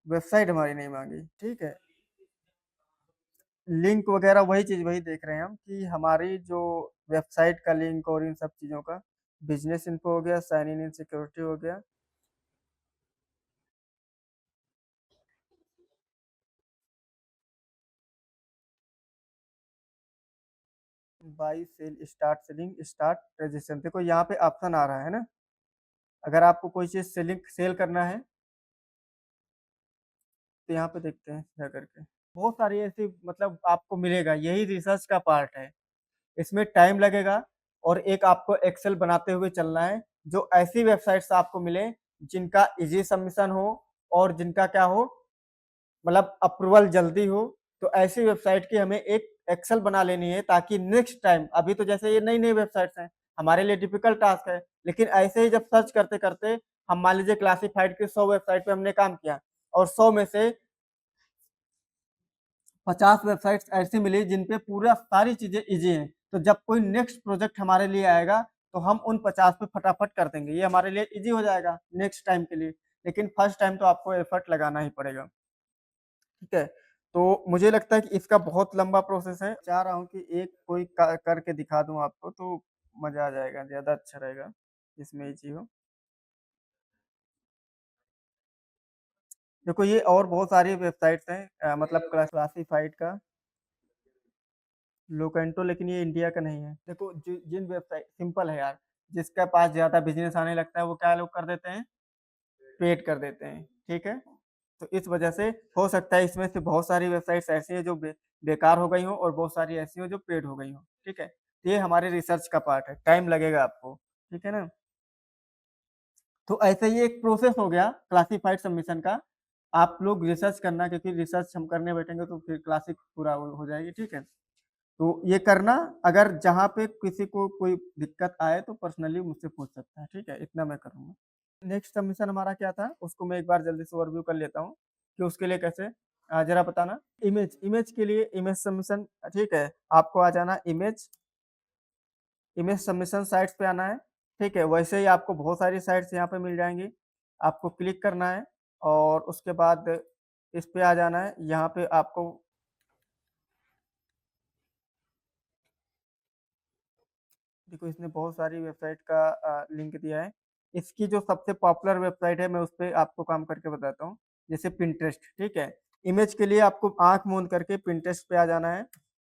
वेबसाइट हमारी नहीं माँगी, ठीक है? लिंक वगैरह वही चीज़ वही देख रहे हैं हम कि हमारी जो वेबसाइट का लिंक और इन सब चीज़ों का, बिज़नेस इन्फो हो गया, साइन इन सिक्योरिटी हो गया। Buy sell, start selling, start registration, देखो यहाँ पे ऑप्शन आ रहा है ना, अगर आपको कोई चीज़ सेल करना है तो यहाँ पे देखते हैं क्या करके। बहुत सारी ऐसी मतलब आपको मिलेगा, यही रिसर्च का पार्ट है। इसमें टाइम लगेगा और एक आपको एक्सेल बनाते हुए चलना है, जो ऐसी वेबसाइट्स आपको मिले जिनका ईज़ी सबमिशन हो और जिनका क्या हो, मतलब अप्रूवल जल्दी हो, तो ऐसी वेबसाइट की हमें एक एक्सेल बना लेनी है, ताकि नेक्स्ट टाइम, अभी तो जैसे ये नई-नई वेबसाइट्स हैं, हमारे लिए डिफिकल्ट टास्क है, लेकिन ऐसे ही जब सर्च करते-करते हम मान लीजिए क्लासिफाइड की 100 वेबसाइट पे हमने काम किया और 100 में से 50 वेबसाइट्स ऐसी मिली जिन पे पूरा सारी चीज़ें ईज़ी हैं। तो जब कोई नेक्स्ट प्रोजेक्ट हमारे लिए आएगा, तो हम उन 50 पे फटाफट कर देंगे। ये हमारे लिए ईज़ी हो जाएगा नेक्स्ट टाइम के लिए। लेकिन फर्स्ट टाइम तो आपको एफर्ट लगाना ही पड़ेगा। ठीक है? तो मुझे लगता है कि इसका बहुत लंबा प्रोसेस है। चाह रहा हूँ कि एक कोई क करके दिखा दूँ आपको, तो मज़ा आ जाएगा, ज़्यादा अच्छा रहेगा, जिसमें ईज़ी हो। देखो ये और बहुत सारी वेबसाइट्स हैं, मतलब क्लासिफाइड का लोकेंटो, लेकिन ये इंडिया का नहीं है। देखो जिन वेबसाइट सिंपल है यार, जिसके पास ज़्यादा बिज़नेस आने लगता है वो क्या लोग कर देते हैं, पेड कर देते हैं, ठीक है? तो इस वजह से हो सकता है इसमें से बहुत सारी वेबसाइट्स ऐसी हैं जो बेकार हो गई हों और बहुत सारी ऐसी हों जो पेड हो गई हों, ठीक है? तो ये हमारे रिसर्च का पार्ट है, टाइम लगेगा आपको, ठीक है ना? तो ऐसे ही एक प्रोसेस हो गया क्लासिफाइड सबमिशन का। आप लोग रिसर्च करना, क्योंकि रिसर्च हम करने बैठेंगे तो फिर क्लासिक पूरा हो जाएगी, ठीक है? तो ये करना, अगर जहाँ पे किसी को कोई दिक्कत आए तो पर्सनली मुझसे पूछ सकता है, ठीक है? इतना मैं करूँगा। नेक्स्ट सबमिशन हमारा क्या था, उसको मैं एक बार जल्दी से ओवरव्यू कर लेता हूँ कि उसके लिए कैसे ज़रा बताना। इमेज के लिए इमेज सबमिशन, ठीक है? आपको आ जाना इमेज सबमिशन साइट्स पे आना है, ठीक है? वैसे ही आपको बहुत सारी साइट्स यहाँ पे मिल जाएँगी, आपको क्लिक करना है और उसके बाद इस पे आ जाना है। यहाँ पे आपको देखो इसने बहुत सारी वेबसाइट का लिंक दिया है। इसकी जो सबसे पॉपुलर वेबसाइट है मैं उस पे आपको काम करके बताता हूँ। जैसे पिंटरेस्ट, ठीक है? इमेज के लिए आपको आँख मूंद करके पिंटरेस्ट पे आ जाना है।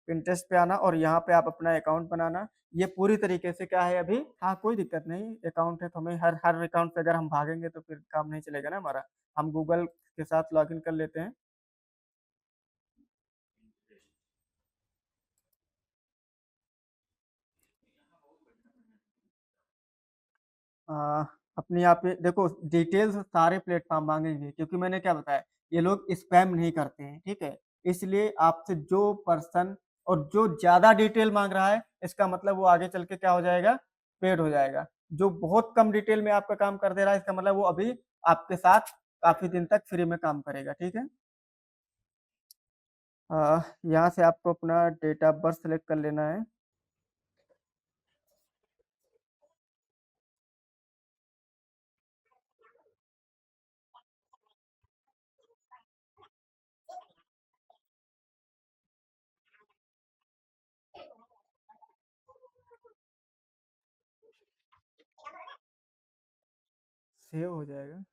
पिंटरेस्ट पे आना और यहाँ पे आप अपना अकाउंट बनाना। ये पूरी तरीके से क्या है अभी, हाँ, कोई दिक्कत नहीं, अकाउंट है तो हमें हर हर अकाउंट पे अगर हम भागेंगे तो फिर काम नहीं चलेगा ना हमारा। हम गूगल के साथ लॉगिन कर लेते हैं। अ, अपने यहाँ पे देखो डिटेल्स सारे प्लेटफ़ॉर्म माँगेंगे, क्योंकि मैंने क्या बताया, ये लोग स्पैम नहीं करते हैं, ठीक है? इसलिए आपसे जो पर्सन और जो ज़्यादा डिटेल माँग रहा है, इसका मतलब वो आगे चल के क्या हो जाएगा, पेड हो जाएगा। जो बहुत कम डिटेल में आपका काम कर दे रहा है, इसका मतलब वो अभी आपके साथ काफ़ी दिन तक फ्री में काम करेगा, ठीक है? यहाँ से आपको अपना डेट ऑफ बर्थ सेलेक्ट कर लेना है। सेव हो जाएगा।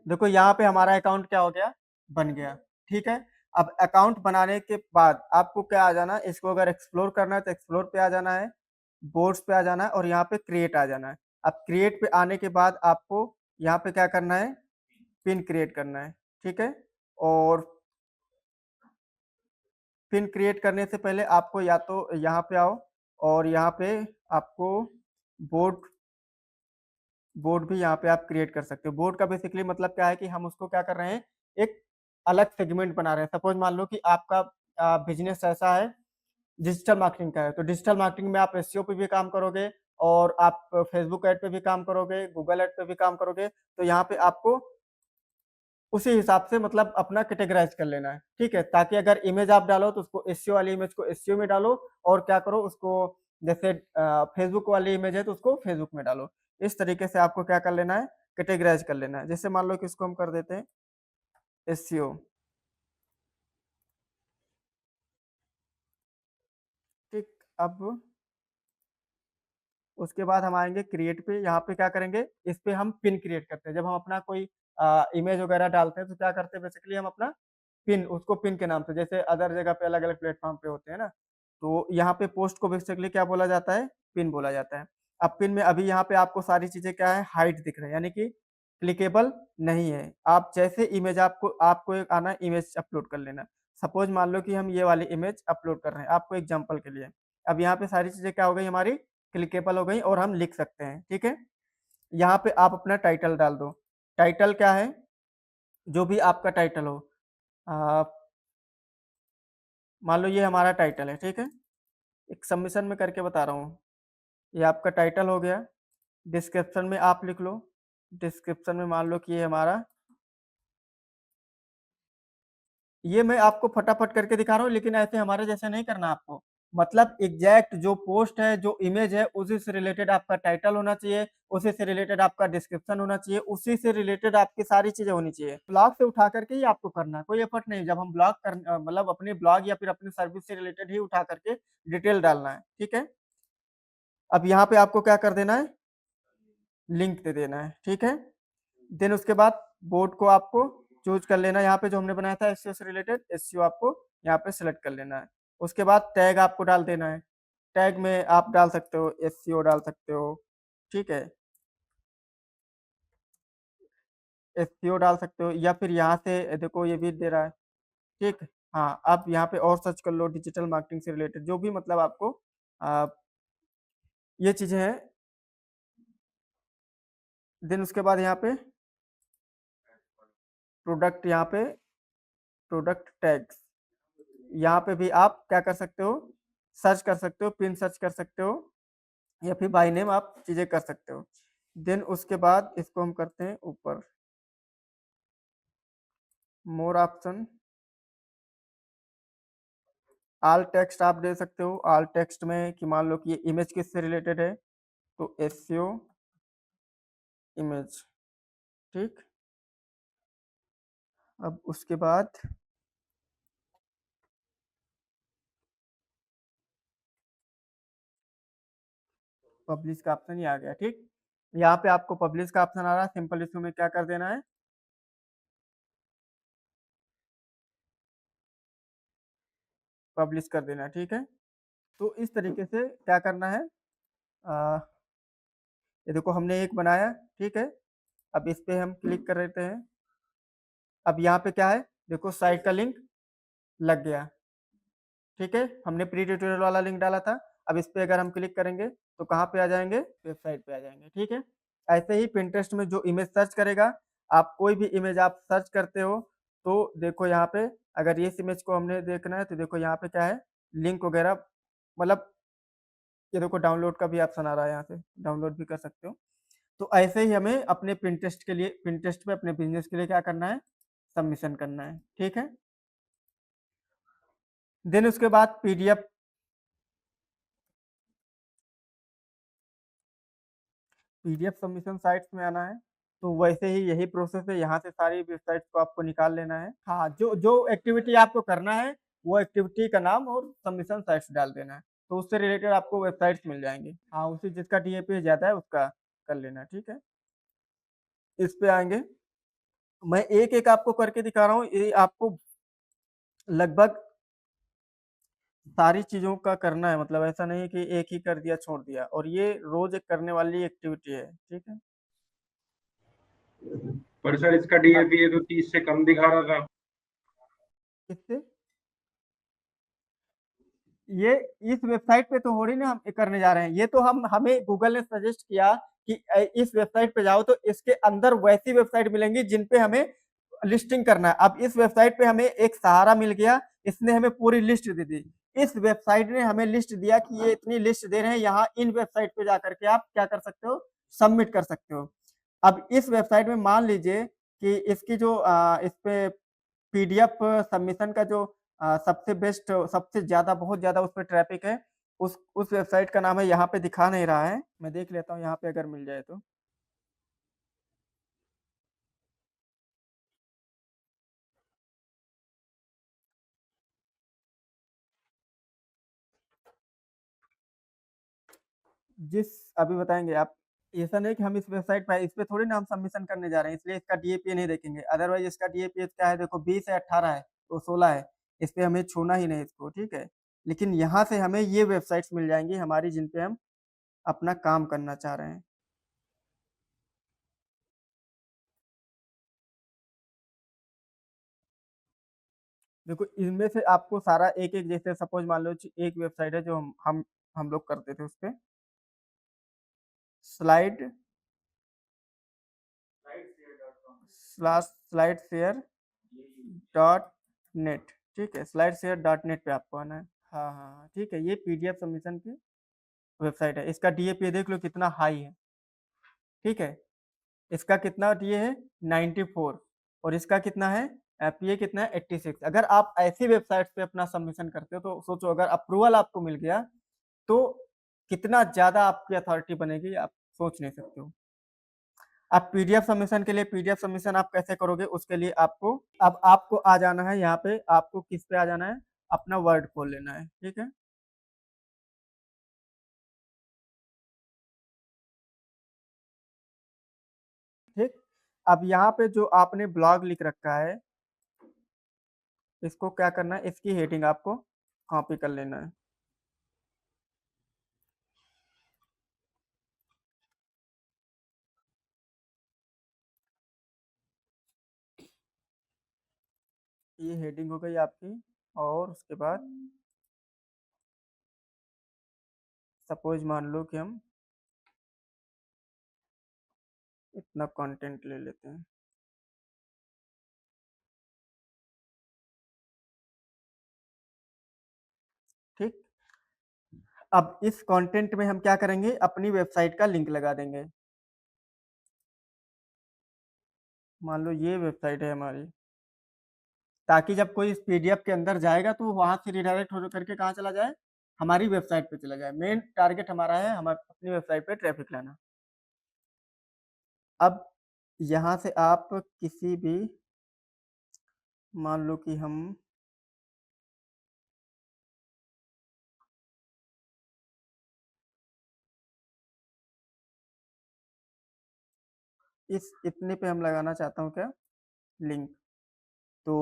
देखो यहाँ पे हमारा अकाउंट क्या हो गया, बन गया, ठीक है? अब अकाउंट बनाने के बाद आपको क्या आ जाना, इसको अगर एक्सप्लोर करना है तो एक्सप्लोर पे आ जाना है, बोर्ड्स पे आ जाना है और यहाँ पे क्रिएट आ जाना है। अब क्रिएट पे आने के बाद आपको यहाँ पे क्या करना है, पिन क्रिएट करना है, ठीक है? और पिन क्रिएट करने से पहले आपको या तो यहाँ पे आओ और यहाँ पे आपको बोर्ड बोर्ड भी यहाँ पे आप क्रिएट कर सकते हो। बोर्ड का बेसिकली मतलब क्या है कि हम उसको क्या कर रहे हैं, एक अलग सेगमेंट बना रहे हैं। सपोज़ मान लो कि आपका बिज़नेस ऐसा है, डिजिटल मार्केटिंग का है, तो डिजिटल मार्केटिंग में आप एसईओ पे भी काम करोगे और आप फेसबुक ऐड पे भी काम करोगे, गूगल ऐड पे भी काम करोगे, तो यहाँ पे आपको उसी हिसाब से मतलब अपना कैटेगराइज़ कर लेना है, ठीक है? ताकि अगर इमेज आप डालो तो उसको एसईओ वाली इमेज को एसईओ में डालो और क्या करो उसको, जैसे फेसबुक वाली इमेज है तो उसको फेसबुक में डालो। इस तरीके से आपको क्या कर लेना है, कैटेगराइज़ कर लेना है। जैसे मान लो कि इसको हम कर देते हैं एसईओ, ठीक? अब उसके बाद हम आएँगे क्रिएट पे, यहाँ पे क्या करेंगे, इस पे हम पिन क्रिएट करते हैं। जब हम अपना कोई इमेज वगैरह डालते हैं तो क्या करते हैं बेसिकली हम अपना पिन, उसको पिन के नाम से, जैसे अदर जगह पे अलग-अलग प्लेटफ़ॉर्म पे होते हैं ना, तो यहाँ पे पोस्ट को बेसिकली क्या बोला जाता है, पिन बोला जाता है। अब पिन में अभी यहाँ पे आपको सारी चीज़ें क्या है, हाइड दिख रहे हैं, यानी कि क्लिकेबल नहीं है। आप जैसे इमेज आपको आपको एक आना है इमेज अपलोड कर लेना। सपोज़ मान लो कि हम ये वाली इमेज अपलोड कर रहे हैं, आपको एग्ज़ाम्पल के लिए। अब यहाँ पे सारी चीज़ें क्या हो गई हमारी, क्लिकेबल हो गई और हम लिख सकते हैं, ठीक है? यहाँ पे आप अपना टाइटल डाल दो। टाइटल क्या है? जो भी आपका टाइटल हो। मान लो ये हमारा टाइटल है, ठीक है। एक सबमिशन में करके बता रहा हूँ। ये आपका टाइटल हो गया। डिस्क्रिप्शन में आप लिख लो। डिस्क्रिप्शन में मान लो कि ये हमारा, ये मैं आपको फटाफट करके दिखा रहा हूँ, लेकिन ऐसे हमारे जैसे नहीं करना आपको। मतलब एग्जैक्ट जो पोस्ट है, जो इमेज है, उसी से रिलेटेड आपका टाइटल होना चाहिए, उसी से रिलेटेड आपका डिस्क्रिप्शन होना चाहिए, उसी से रिलेटेड आपकी सारी चीजें होनी चाहिए। ब्लॉग से उठा करके ही आपको करना है, कोई एफर्ट नहीं। जब हम ब्लॉग कर मतलब अपने ब्लॉग या फिर अपनी सर्विस से रिलेटेड ही उठा करके डिटेल डालना है, ठीक है। अब यहाँ पे आपको क्या कर देना है, लिंक दे देना है, ठीक है। देन उसके बाद बोर्ड को आपको चूज कर लेना है। यहाँ पे जो हमने बनाया था एसईओ से रिलेटेड, एसईओ आपको यहाँ पे सिलेक्ट कर लेना है। उसके बाद टैग आपको डाल देना है। टैग में आप डाल सकते हो एसईओ, डाल सकते हो, ठीक है। एसईओ डाल सकते हो, या फिर यहाँ से देखो ये भी दे रहा है, ठीक। हाँ, आप यहाँ पे और सर्च कर लो डिजिटल मार्केटिंग से रिलेटेड, जो भी मतलब आपको आ, ये चीजें हैं। देन उसके बाद यहाँ पे प्रोडक्ट, यहाँ पे प्रोडक्ट टैग्स, यहाँ पे भी आप क्या कर सकते हो, सर्च कर सकते हो, पिन सर्च कर सकते हो, या फिर बाय नेम आप चीजें कर सकते हो। देन उसके बाद इसको हम करते हैं ऊपर, मोर ऑप्शन, ऑल टेक्स्ट आप दे सकते हो। ऑल टेक्स्ट में कि मान लो कि ये इमेज किससे रिलेटेड है, तो एसईओ इमेज, ठीक। अब उसके बाद पब्लिश का ऑप्शन ही आ गया, ठीक। यहाँ पे आपको पब्लिश का ऑप्शन आ रहा है, सिंपल इसको में क्या कर देना है, पब्लिश कर देना है, ठीक है। तो इस तरीके से क्या करना है, आ, ये देखो हमने एक बनाया, ठीक है। अब इस पे हम क्लिक कर देते हैं। अब यहाँ पे क्या है, देखो साइट का लिंक लग गया, ठीक है। हमने प्री ट्यूटोरियल वाला लिंक डाला था। अब इस पे अगर हम क्लिक करेंगे तो कहाँ पे आ जाएंगे, वेबसाइट पे आ जाएंगे, ठीक है। ऐसे ही पिंटरेस्ट में जो इमेज सर्च करेगा, आप कोई भी इमेज आप सर्च करते हो, तो देखो यहाँ पे अगर इस इमेज को हमने देखना है तो देखो यहाँ पे क्या है, लिंक वगैरह, मतलब ये देखो डाउनलोड का भी ऑप्शन आ रहा है, यहाँ से डाउनलोड भी कर सकते हो। तो ऐसे ही हमें अपने पिंटरेस्ट के लिए, पिंटरेस्ट पे अपने बिजनेस के लिए क्या करना है, सबमिशन करना है, ठीक है। देन उसके बाद पीडीएफ, पीडीएफ सबमिशन साइट्स में आना है। तो वैसे ही यही प्रोसेस है, यहाँ से सारी वेबसाइट्स को आपको निकाल लेना है। हाँ, जो जो एक्टिविटी आपको करना है, वो एक्टिविटी का नाम और सबमिशन साइट्स डाल देना है, तो उससे रिलेटेड आपको वेबसाइट्स मिल जाएंगी। हाँ, उसी जिसका डीएपी ज्यादा है उसका कर लेना, ठीक है। इस पे आएंगे, मैं एक एक आपको करके दिखा रहा हूँ, ये आपको लगभग सारी चीजों का करना है, मतलब ऐसा नहीं कि एक ही कर दिया छोड़ दिया, और ये रोज एक करने वाली एक्टिविटी है, ठीक है। पर सर इसका डीएपी ये तो 30 से कम दिखा रहा था। किससे, ये इस वेबसाइट पे तो हो रही ना, हम करने जा रहे हैं, ये तो हम हमें गूगल ने सजेस्ट किया कि इस वेबसाइट पे जाओ, तो इसके अंदर वैसी वेबसाइट मिलेंगी जिन पे हमें लिस्टिंग करना है। अब इस वेबसाइट पे हमें एक सहारा मिल गया, इसने हमें पूरी लिस्ट दे दी। इस वेबसाइट ने हमें लिस्ट दिया कि ये इतनी लिस्ट दे रहे हैं, यहाँ इन वेबसाइट पे जा करके आप क्या कर सकते हो, सबमिट कर सकते हो। अब इस वेबसाइट में मान लीजिए कि इसकी जो इस पे पीडीएफ सबमिशन का जो सबसे बेस्ट, सबसे ज्यादा, बहुत ज्यादा उस पर ट्रैफिक है, उस वेबसाइट का नाम है, यहाँ पे दिखा नहीं रहा है, मैं देख लेता हूँ यहाँ पे अगर मिल जाए तो। जिस, अभी बताएंगे आप, ऐसा नहीं कि हम इस वेबसाइट पे, इस पे थोड़ी ना हम सबमिशन करने जा रहे हैं, इसलिए इसका डीएपी नहीं देखेंगे। अदरवाइज इसका डीएपी क्या है, देखो 20 है, 18 है, तो 16 है, इस पे हमें छूना ही नहीं इसको, ठीक है। लेकिन यहाँ से हमें ये वेबसाइट्स मिल जाएंगी हमारी, जिन पे हम अपना काम करना चाह रहे हैं। देखो इनमें से आपको सारा एक एक, जैसे सपोज मान लो एक वेबसाइट है जो हम लोग करते थे, उस पे slide slide share dot net, ठीक है, स्लाइड शेयर डॉट नेट पे आपको आना है। हाँ हाँ हाँ, ठीक है, ये पीडीएफ सबमिशन की वेबसाइट है। इसका डीएपी देख लो कितना हाई है, ठीक है, इसका कितना डीए है 94 और इसका कितना है पीए कितना है 86। अगर आप ऐसी वेबसाइट पे अपना सबमिशन करते हो तो सोचो अगर अप्रूवल आपको मिल गया तो कितना ज्यादा आपकी अथॉरिटी बनेगी, आप सोच नहीं सकते हो। आप पीडीएफ सबमिशन के लिए पीडीएफ सबमिशन आप कैसे करोगे, उसके लिए आपको अब आपको आ जाना है यहाँ पे, आपको किस पे आ जाना है, अपना वर्ड खोल लेना है, ठीक है। ठीक, अब यहाँ पे जो आपने ब्लॉग लिख रखा है इसको क्या करना है, इसकी हेडिंग आपको कॉपी कर लेना है। ये हेडिंग हो गई आपकी, और उसके बाद सपोज मान लो कि हम इतना कंटेंट ले लेते हैं, ठीक। अब इस कंटेंट में हम क्या करेंगे, अपनी वेबसाइट का लिंक लगा देंगे। मान लो ये वेबसाइट है हमारी, ताकि जब कोई इस पीडीएफ के अंदर जाएगा तो वहां से रिडायरेक्ट हो करके कहाँ चला जाए, हमारी वेबसाइट पे चला जाए। मेन टारगेट हमारा है हमारे अपनी वेबसाइट पे ट्रैफिक लाना। अब यहाँ से आप किसी भी, मान लो कि हम इस इतने पे हम लगाना चाहता हूँ क्या, लिंक, तो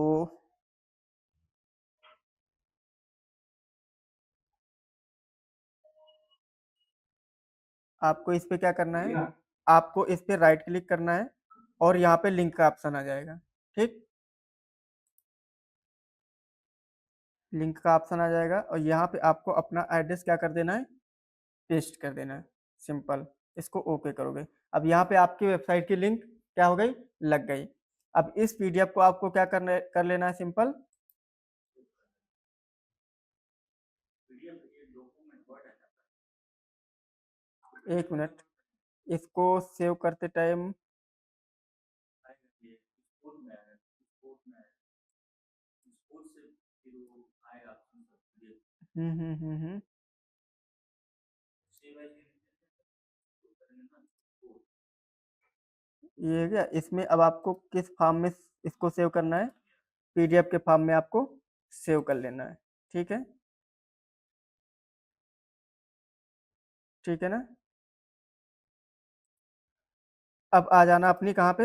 आपको इस पे क्या करना है, आपको इस पे राइट क्लिक करना है और यहाँ पे लिंक का ऑप्शन आ जाएगा, ठीक, लिंक का ऑप्शन आ जाएगा और यहाँ पे आपको अपना एड्रेस क्या कर देना है, पेस्ट कर देना है, सिंपल, इसको ओके करोगे। अब यहाँ पे आपकी वेबसाइट की लिंक क्या हो गई, लग गई। अब इस पीडीएफ को आपको क्या कर लेना है, सिंपल, एक मिनट, इसको सेव करते टाइम हम्म, ये क्या, इसमें अब आपको किस फॉर्म में इसको सेव करना है, पीडीएफ के फॉर्म में आपको सेव कर लेना है, ठीक है, ठीक है ना। अब आ जाना अपनी कहाँ पे,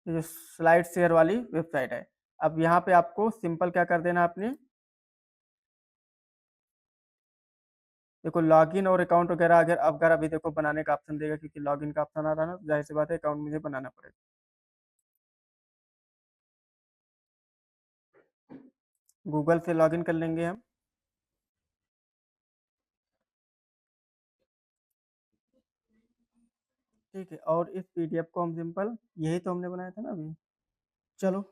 ये जो स्लाइड शेयर वाली वेबसाइट है। अब यहाँ पे आपको सिंपल क्या कर देना अपने, देखो लॉगिन और अकाउंट वगैरह अगर अभी देखो बनाने का ऑप्शन देगा, क्योंकि लॉगिन का ऑप्शन आ रहा है ना, जाहिर सी बात है अकाउंट मुझे बनाना पड़ेगा। गूगल से लॉगिन कर लेंगे हम, ठीक है, और इस पीडीएफ को हम सिंपल, यही तो हमने बनाया था ना अभी, चलो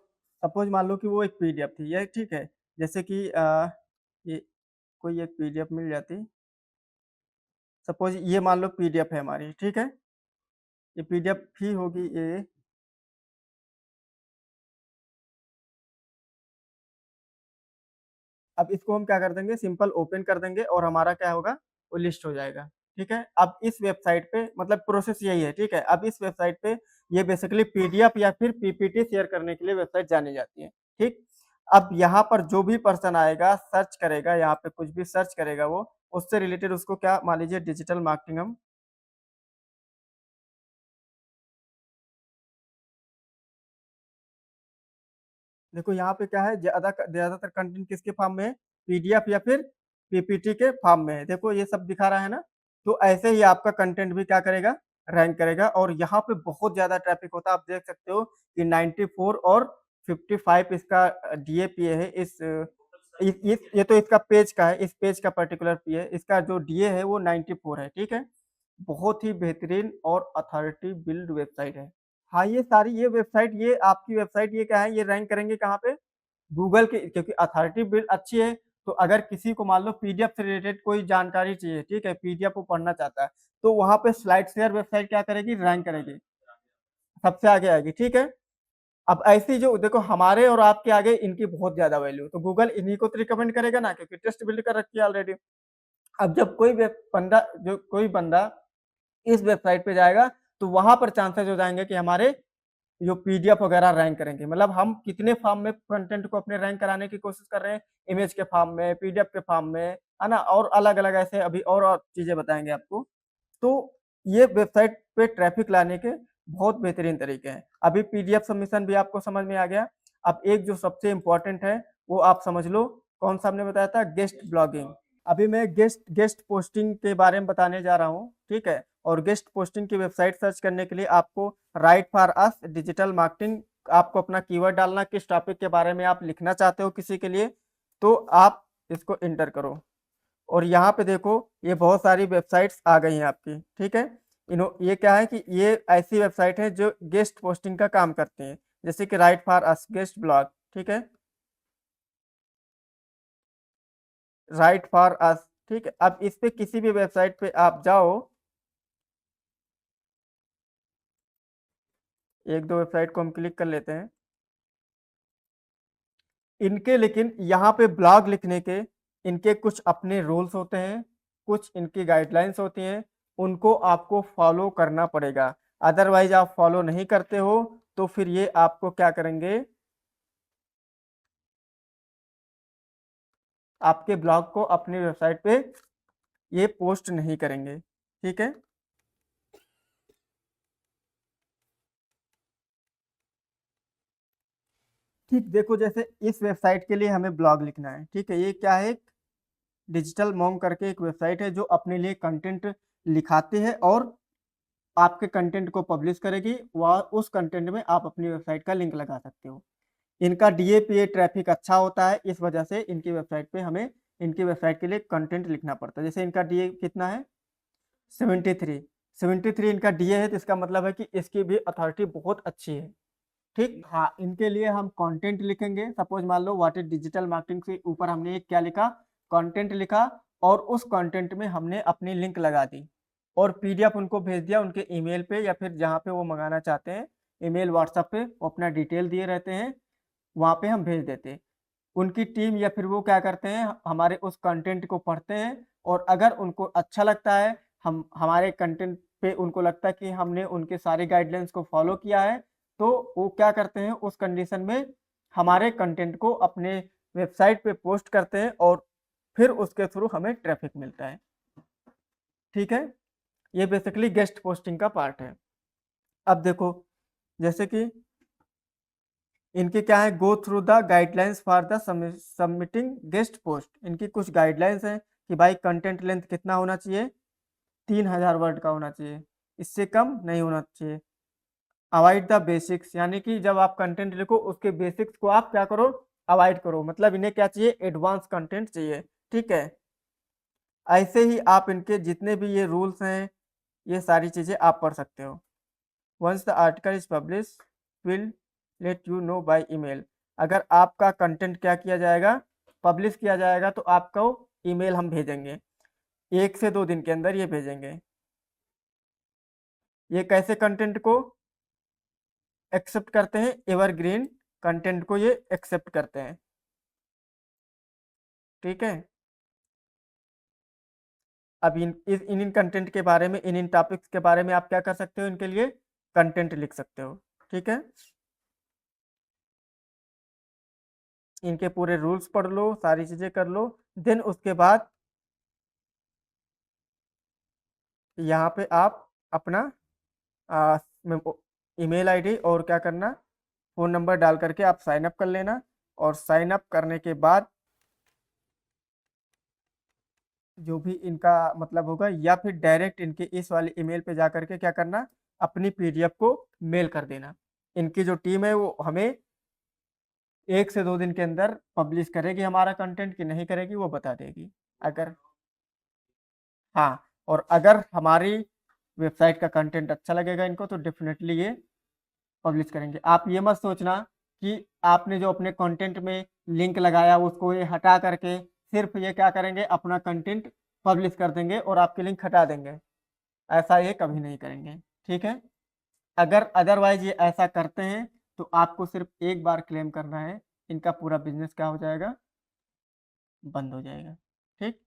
सपोज मान लो कि वो एक पीडीएफ थी ये, ठीक है, जैसे कि ये कोई एक पीडीएफ मिल जाती, सपोज ये मान लो पीडीएफ है हमारी, ठीक है, ये पीडीएफ ही होगी ये, अब इसको हम क्या कर देंगे, सिंपल ओपन कर देंगे और हमारा क्या होगा, वो लिस्ट हो जाएगा, ठीक है। अब इस वेबसाइट पे मतलब प्रोसेस यही है, ठीक है। अब इस वेबसाइट पे ये बेसिकली पीडीएफ या फिर पीपीटी शेयर करने के लिए वेबसाइट जानी जाती है, ठीक। अब यहाँ पर जो भी पर्सन आएगा सर्च करेगा, यहाँ पे कुछ भी सर्च करेगा वो, उससे रिलेटेड उसको क्या मान लीजिए डिजिटल मार्केटिंग हम, देखो यहाँ पे क्या है, ज्यादातर कंटेंट किसके फॉर्म में है, पीडीएफ या फिर पीपीटी के फॉर्म में है, देखो ये सब दिखा रहा है ना। तो ऐसे ही आपका कंटेंट भी क्या करेगा, रैंक करेगा। और यहाँ पे बहुत ज्यादा ट्रैफिक होता है, आप देख सकते हो कि 94 और 55 इसका डीएपीए है। ये तो इसका पेज का है, इस पेज का पर्टिकुलर पीए, इसका जो डीए है वो 94 है, ठीक है। बहुत ही बेहतरीन और अथॉरिटी बिल्ड वेबसाइट है। हाँ, ये सारी ये वेबसाइट ये आपकी वेबसाइट ये क्या है, ये रैंक करेंगे कहाँ पे? गूगल के, क्योंकि अथॉरिटी बिल्ड अच्छी है, तो अगर किसी को मान लो पीडीएफ से रिलेटेड कोई जानकारी चाहिए, ठीक है? पीडीएफ वो पढ़ना चाहता है, तो वहाँ पे स्लाइड शेयर वेबसाइट क्या करेगी? रैंक करेगी, सबसे आगे आएगी, ठीक है? अब ऐसी जो देखो हमारे और आपके आगे इनकी बहुत ज़्यादा वैल्यू है, तो गूगल इन्हीं को तो रिकमेंड करेगा ना, क्योंकि टेस्ट बिल्ड कर रखी है ऑलरेडी। अब जब कोई बंदा इस वेबसाइट पे जाएगा, तो वहाँ पर चांसेस हो जाएँगे कि हमारे जो पीडीएफ वगैरह रैंक करेंगे। मतलब हम कितने फॉर्म में कंटेंट को अपने रैंक कराने की कोशिश कर रहे हैं, इमेज के फॉर्म में, पीडीएफ के फॉर्म में, है ना? और अलग-अलग ऐसे अभी और चीज़ें बताएँगे आपको। तो ये वेबसाइट पे ट्रैफिक लाने के बहुत बेहतरीन तरीके हैं। अभी पीडीएफ सबमिशन भी आपको समझ में आ गया। अब एक जो सबसे इम्पोर्टेंट है, वो आप समझ लो, कौन-सा हमने बताया था? Guest blogging. अभी मैं गेस्ट पोस्टिंग के बारे में बताने जा रहा हूँ, ठीक है? और गेस्ट पोस्टिंग की वेबसाइट सर्च करने के लिए आपको right for us digital marketing, आपको अपना कीवर्ड डालना, किस टॉपिक के बारे में आप लिखना चाहते हो किसी के लिए, तो आप इसको एंटर करो। और यहाँ पे देखो ये बहुत सारी वेबसाइट्स आ गई हैं आपकी, ठीक है? ये क्या है कि ये ऐसी वेबसाइट है जो गेस्ट पोस्टिंग का काम करती हैं, जैसे कि right for us, guest blog, ठीक है? राइट फॉर अस, ठीक है? अब इस पे किसी भी वेबसाइट पे आप जाओ, एक दो वेबसाइट को हम क्लिक कर लेते हैं। इनके लेकिन यहाँ पे ब्लॉग लिखने के इनके कुछ अपने रूल्स होते हैं, कुछ इनकी गाइडलाइंस होती हैं, उनको आपको फॉलो करना पड़ेगा। अदरवाइज आप फॉलो नहीं करते हो तो फिर ये आपको क्या करेंगे, आपके ब्लॉग को अपनी वेबसाइट पे ये पोस्ट नहीं करेंगे, ठीक है? ठीक, देखो जैसे इस वेबसाइट के लिए हमें ब्लॉग लिखना है, ठीक है? ये क्या है? डिजिटल मॉन्क करके एक वेबसाइट है जो अपने लिए कंटेंट लिखाती है और आपके कंटेंट को पब्लिश करेगी। वह उस कंटेंट में आप अपनी वेबसाइट का लिंक लगा सकते हो। इनका डीएपीए ट्रैफिक अच्छा होता है, इस वजह से इनकी वेबसाइट पे हमें इनकी वेबसाइट के लिए कंटेंट लिखना पड़ता है। जैसे इनका डीए कितना है? 73 इनका डीए है, तो इसका मतलब है कि इसकी भी अथॉरिटी बहुत अच्छी है, ठीक? हाँ, इनके लिए हम कंटेंट लिखेंगे। सपोज मान लो व्हाट इज डिजिटल मार्केटिंग से ऊपर हमने एक क्या लिखा? कंटेंट लिखा, और उस कंटेंट में हमने अपनी लिंक लगा दी और पीडीएफ उनको भेज दिया उनके ईमेल पे, या फिर जहाँ पे वो मंगाना चाहते हैं, ईमेल व्हाट्सएप पे वो अपना डिटेल दिए रहते हैं, वहाँ पे हम भेज देते हैं। उनकी टीम या फिर वो क्या करते हैं, हमारे उस कंटेंट को पढ़ते हैं, और अगर उनको अच्छा लगता है, हम हमारे कंटेंट पे उनको लगता है कि हमने उनके सारे गाइडलाइंस को फॉलो किया है, तो वो क्या करते हैं, उस कंडीशन में हमारे कंटेंट को अपने वेबसाइट पे पोस्ट करते हैं और फिर उसके थ्रू हमें ट्रैफिक मिलता है, ठीक है? ये बेसिकली गेस्ट पोस्टिंग का पार्ट है। अब देखो जैसे कि इनके क्या है, go through the guidelines for the submitting guest post. इनकी कुछ गाइडलाइंस हैं कि भाई कंटेंट लेंथ कितना होना चाहिए? 3000 वर्ड का होना चाहिए, इससे कम नहीं होना चाहिए। अवॉइड द बेसिक्स, यानी कि जब आप कंटेंट लिखो उसके बेसिक्स को आप क्या करो? अवॉइड करो। मतलब इन्हें क्या चाहिए? एडवांस कंटेंट चाहिए, ठीक है? ऐसे ही आप इनके जितने भी ये रूल्स हैं, ये सारी चीज़ें आप पढ़ सकते हो। Once the article is publish will let you know by email. अगर आपका कंटेंट क्या किया जाएगा? पब्लिश किया जाएगा, तो आपको ईमेल हम भेजेंगे, 1 से 2 दिन के अंदर ये भेजेंगे। ये कैसे कंटेंट को एक्सेप्ट करते हैं? एवरग्रीन कंटेंट को ये एक्सेप्ट करते हैं, ठीक है? अब इन कंटेंट के बारे में, इन टॉपिक्स के बारे में आप क्या कर सकते हो? इनके लिए कंटेंट लिख सकते हो, ठीक है? इनके पूरे रूल्स पढ़ लो, सारी चीजें कर लो, देन उसके बाद यहाँ पे आप अपना ईमेल आईडी और क्या करना, फ़ोन नंबर डाल करके आप साइन अप कर लेना, और साइन अप करने के बाद जो भी इनका मतलब होगा, या फिर डायरेक्ट इनके इस वाले ईमेल पे जा करके क्या करना, अपनी पीडीएफ को मेल कर देना। इनकी जो टीम है वो हमें 1 से 2 दिन के अंदर पब्लिश करेगी हमारा कंटेंट, कि नहीं करेगी वो बता देगी। अगर हाँ, और अगर हमारी वेबसाइट का कंटेंट अच्छा लगेगा इनको तो डेफिनेटली ये पब्लिश करेंगे। आप ये मत सोचना कि आपने जो अपने कंटेंट में लिंक लगाया उसको ये हटा करके सिर्फ ये क्या करेंगे, अपना कंटेंट पब्लिश कर देंगे और आपके लिंक हटा देंगे। ऐसा ये कभी नहीं करेंगे, ठीक है। अगर अदरवाइज ये ऐसा करते हैं तो आपको सिर्फ एक बार क्लेम करना है, इनका पूरा बिजनेस क्या हो जाएगा, बंद हो जाएगा, ठीक।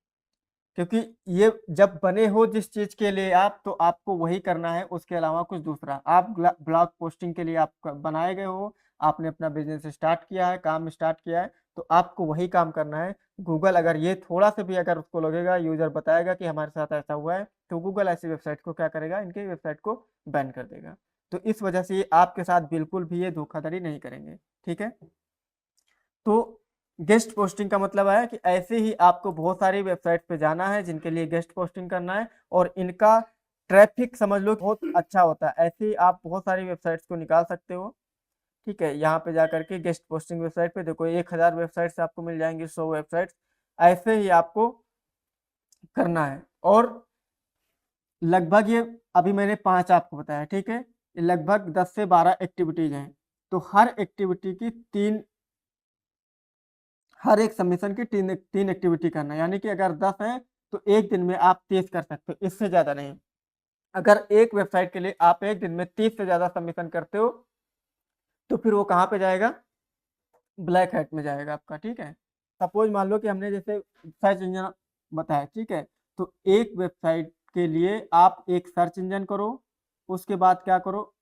क्योंकि ये जब बने हो जिस चीज के लिए आप, तो आपको वही करना है, उसके अलावा कुछ दूसरा। आप ब्लॉग पोस्टिंग के लिए आप बनाए गए हो, आपने अपना बिजनेस स्टार्ट किया है, काम स्टार्ट किया है, तो आपको वही काम करना है। गूगल अगर ये थोड़ा सा भी अगर उसको लगेगा, यूजर बताएगा कि हमारे साथ ऐसा हुआ है, तो गूगल ऐसी वेबसाइट को क्या करेगा, इनके वेबसाइट को बैन कर देगा। तो इस वजह से ये आपके साथ बिल्कुल भी ये धोखाधड़ी नहीं करेंगे, ठीक है। तो गेस्ट पोस्टिंग का मतलब है कि ऐसे ही आपको बहुत सारी वेबसाइट पे जाना है जिनके लिए गेस्ट पोस्टिंग करना है, और इनका ट्रैफिक समझ लो बहुत अच्छा होता है। ऐसे ही आप बहुत सारी वेबसाइट्स को निकाल सकते हो, ठीक है। यहाँ पे जाकर के गेस्ट पोस्टिंग वेबसाइट पे देखो 1000 वेबसाइट्स आपको मिल जाएंगी, 100 वेबसाइट्स, ऐसे ही आपको करना है। और लगभग ये अभी मैंने 5 आपको बताया, ठीक है। ये लगभग 10 से 12 एक्टिविटीज हैं, तो हर एक्टिविटी की हर एक सबमिशन की तीन एक्टिविटी करना है। यानी कि अगर 10 है तो एक दिन में आप 30 कर सकते हो, इससे ज्यादा नहीं। अगर एक वेबसाइट के लिए आप एक दिन में 30 से ज्यादा सबमिशन करते हो तो फिर वो कहाँ पे जाएगा, ब्लैक हैट में जाएगा आपका, ठीक है। सपोज मान लो कि हमने जैसे सर्च इंजन बताया, ठीक है। तो एक वेबसाइट के लिए आप एक सर्च इंजन करो, उसके बाद क्या करो,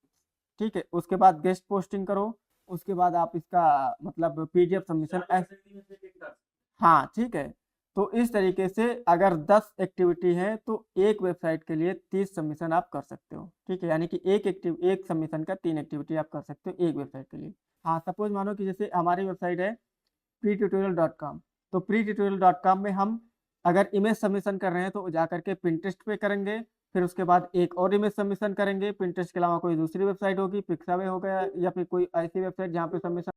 ठीक है, उसके बाद गेस्ट पोस्टिंग करो, उसके बाद आप इसका मतलब पीडीएफ सबमिशन हाँ, ठीक है। तो इस तरीके से अगर 10 एक्टिविटी है तो एक वेबसाइट के लिए 30 सबमिशन आप कर सकते हो, ठीक है। यानी कि एक सबमिशन का 3 एक्टिविटी आप कर सकते हो एक वेबसाइट के लिए। हाँ, सपोज मानो कि जैसे हमारी वेबसाइट है pretutorial.com, तो pretutorial.com में हम अगर इमेज सबमिशन कर रहे हैं तो जा करके पिंटरेस्ट पे करेंगे, फिर उसके बाद एक और इमेज सबमिशन करेंगे। पिंटरेस्ट के अलावा कोई दूसरी वेबसाइट होगी, पिक्सावे हो गया या फिर कोई ऐसी वेबसाइट जहाँ पे सबमिशन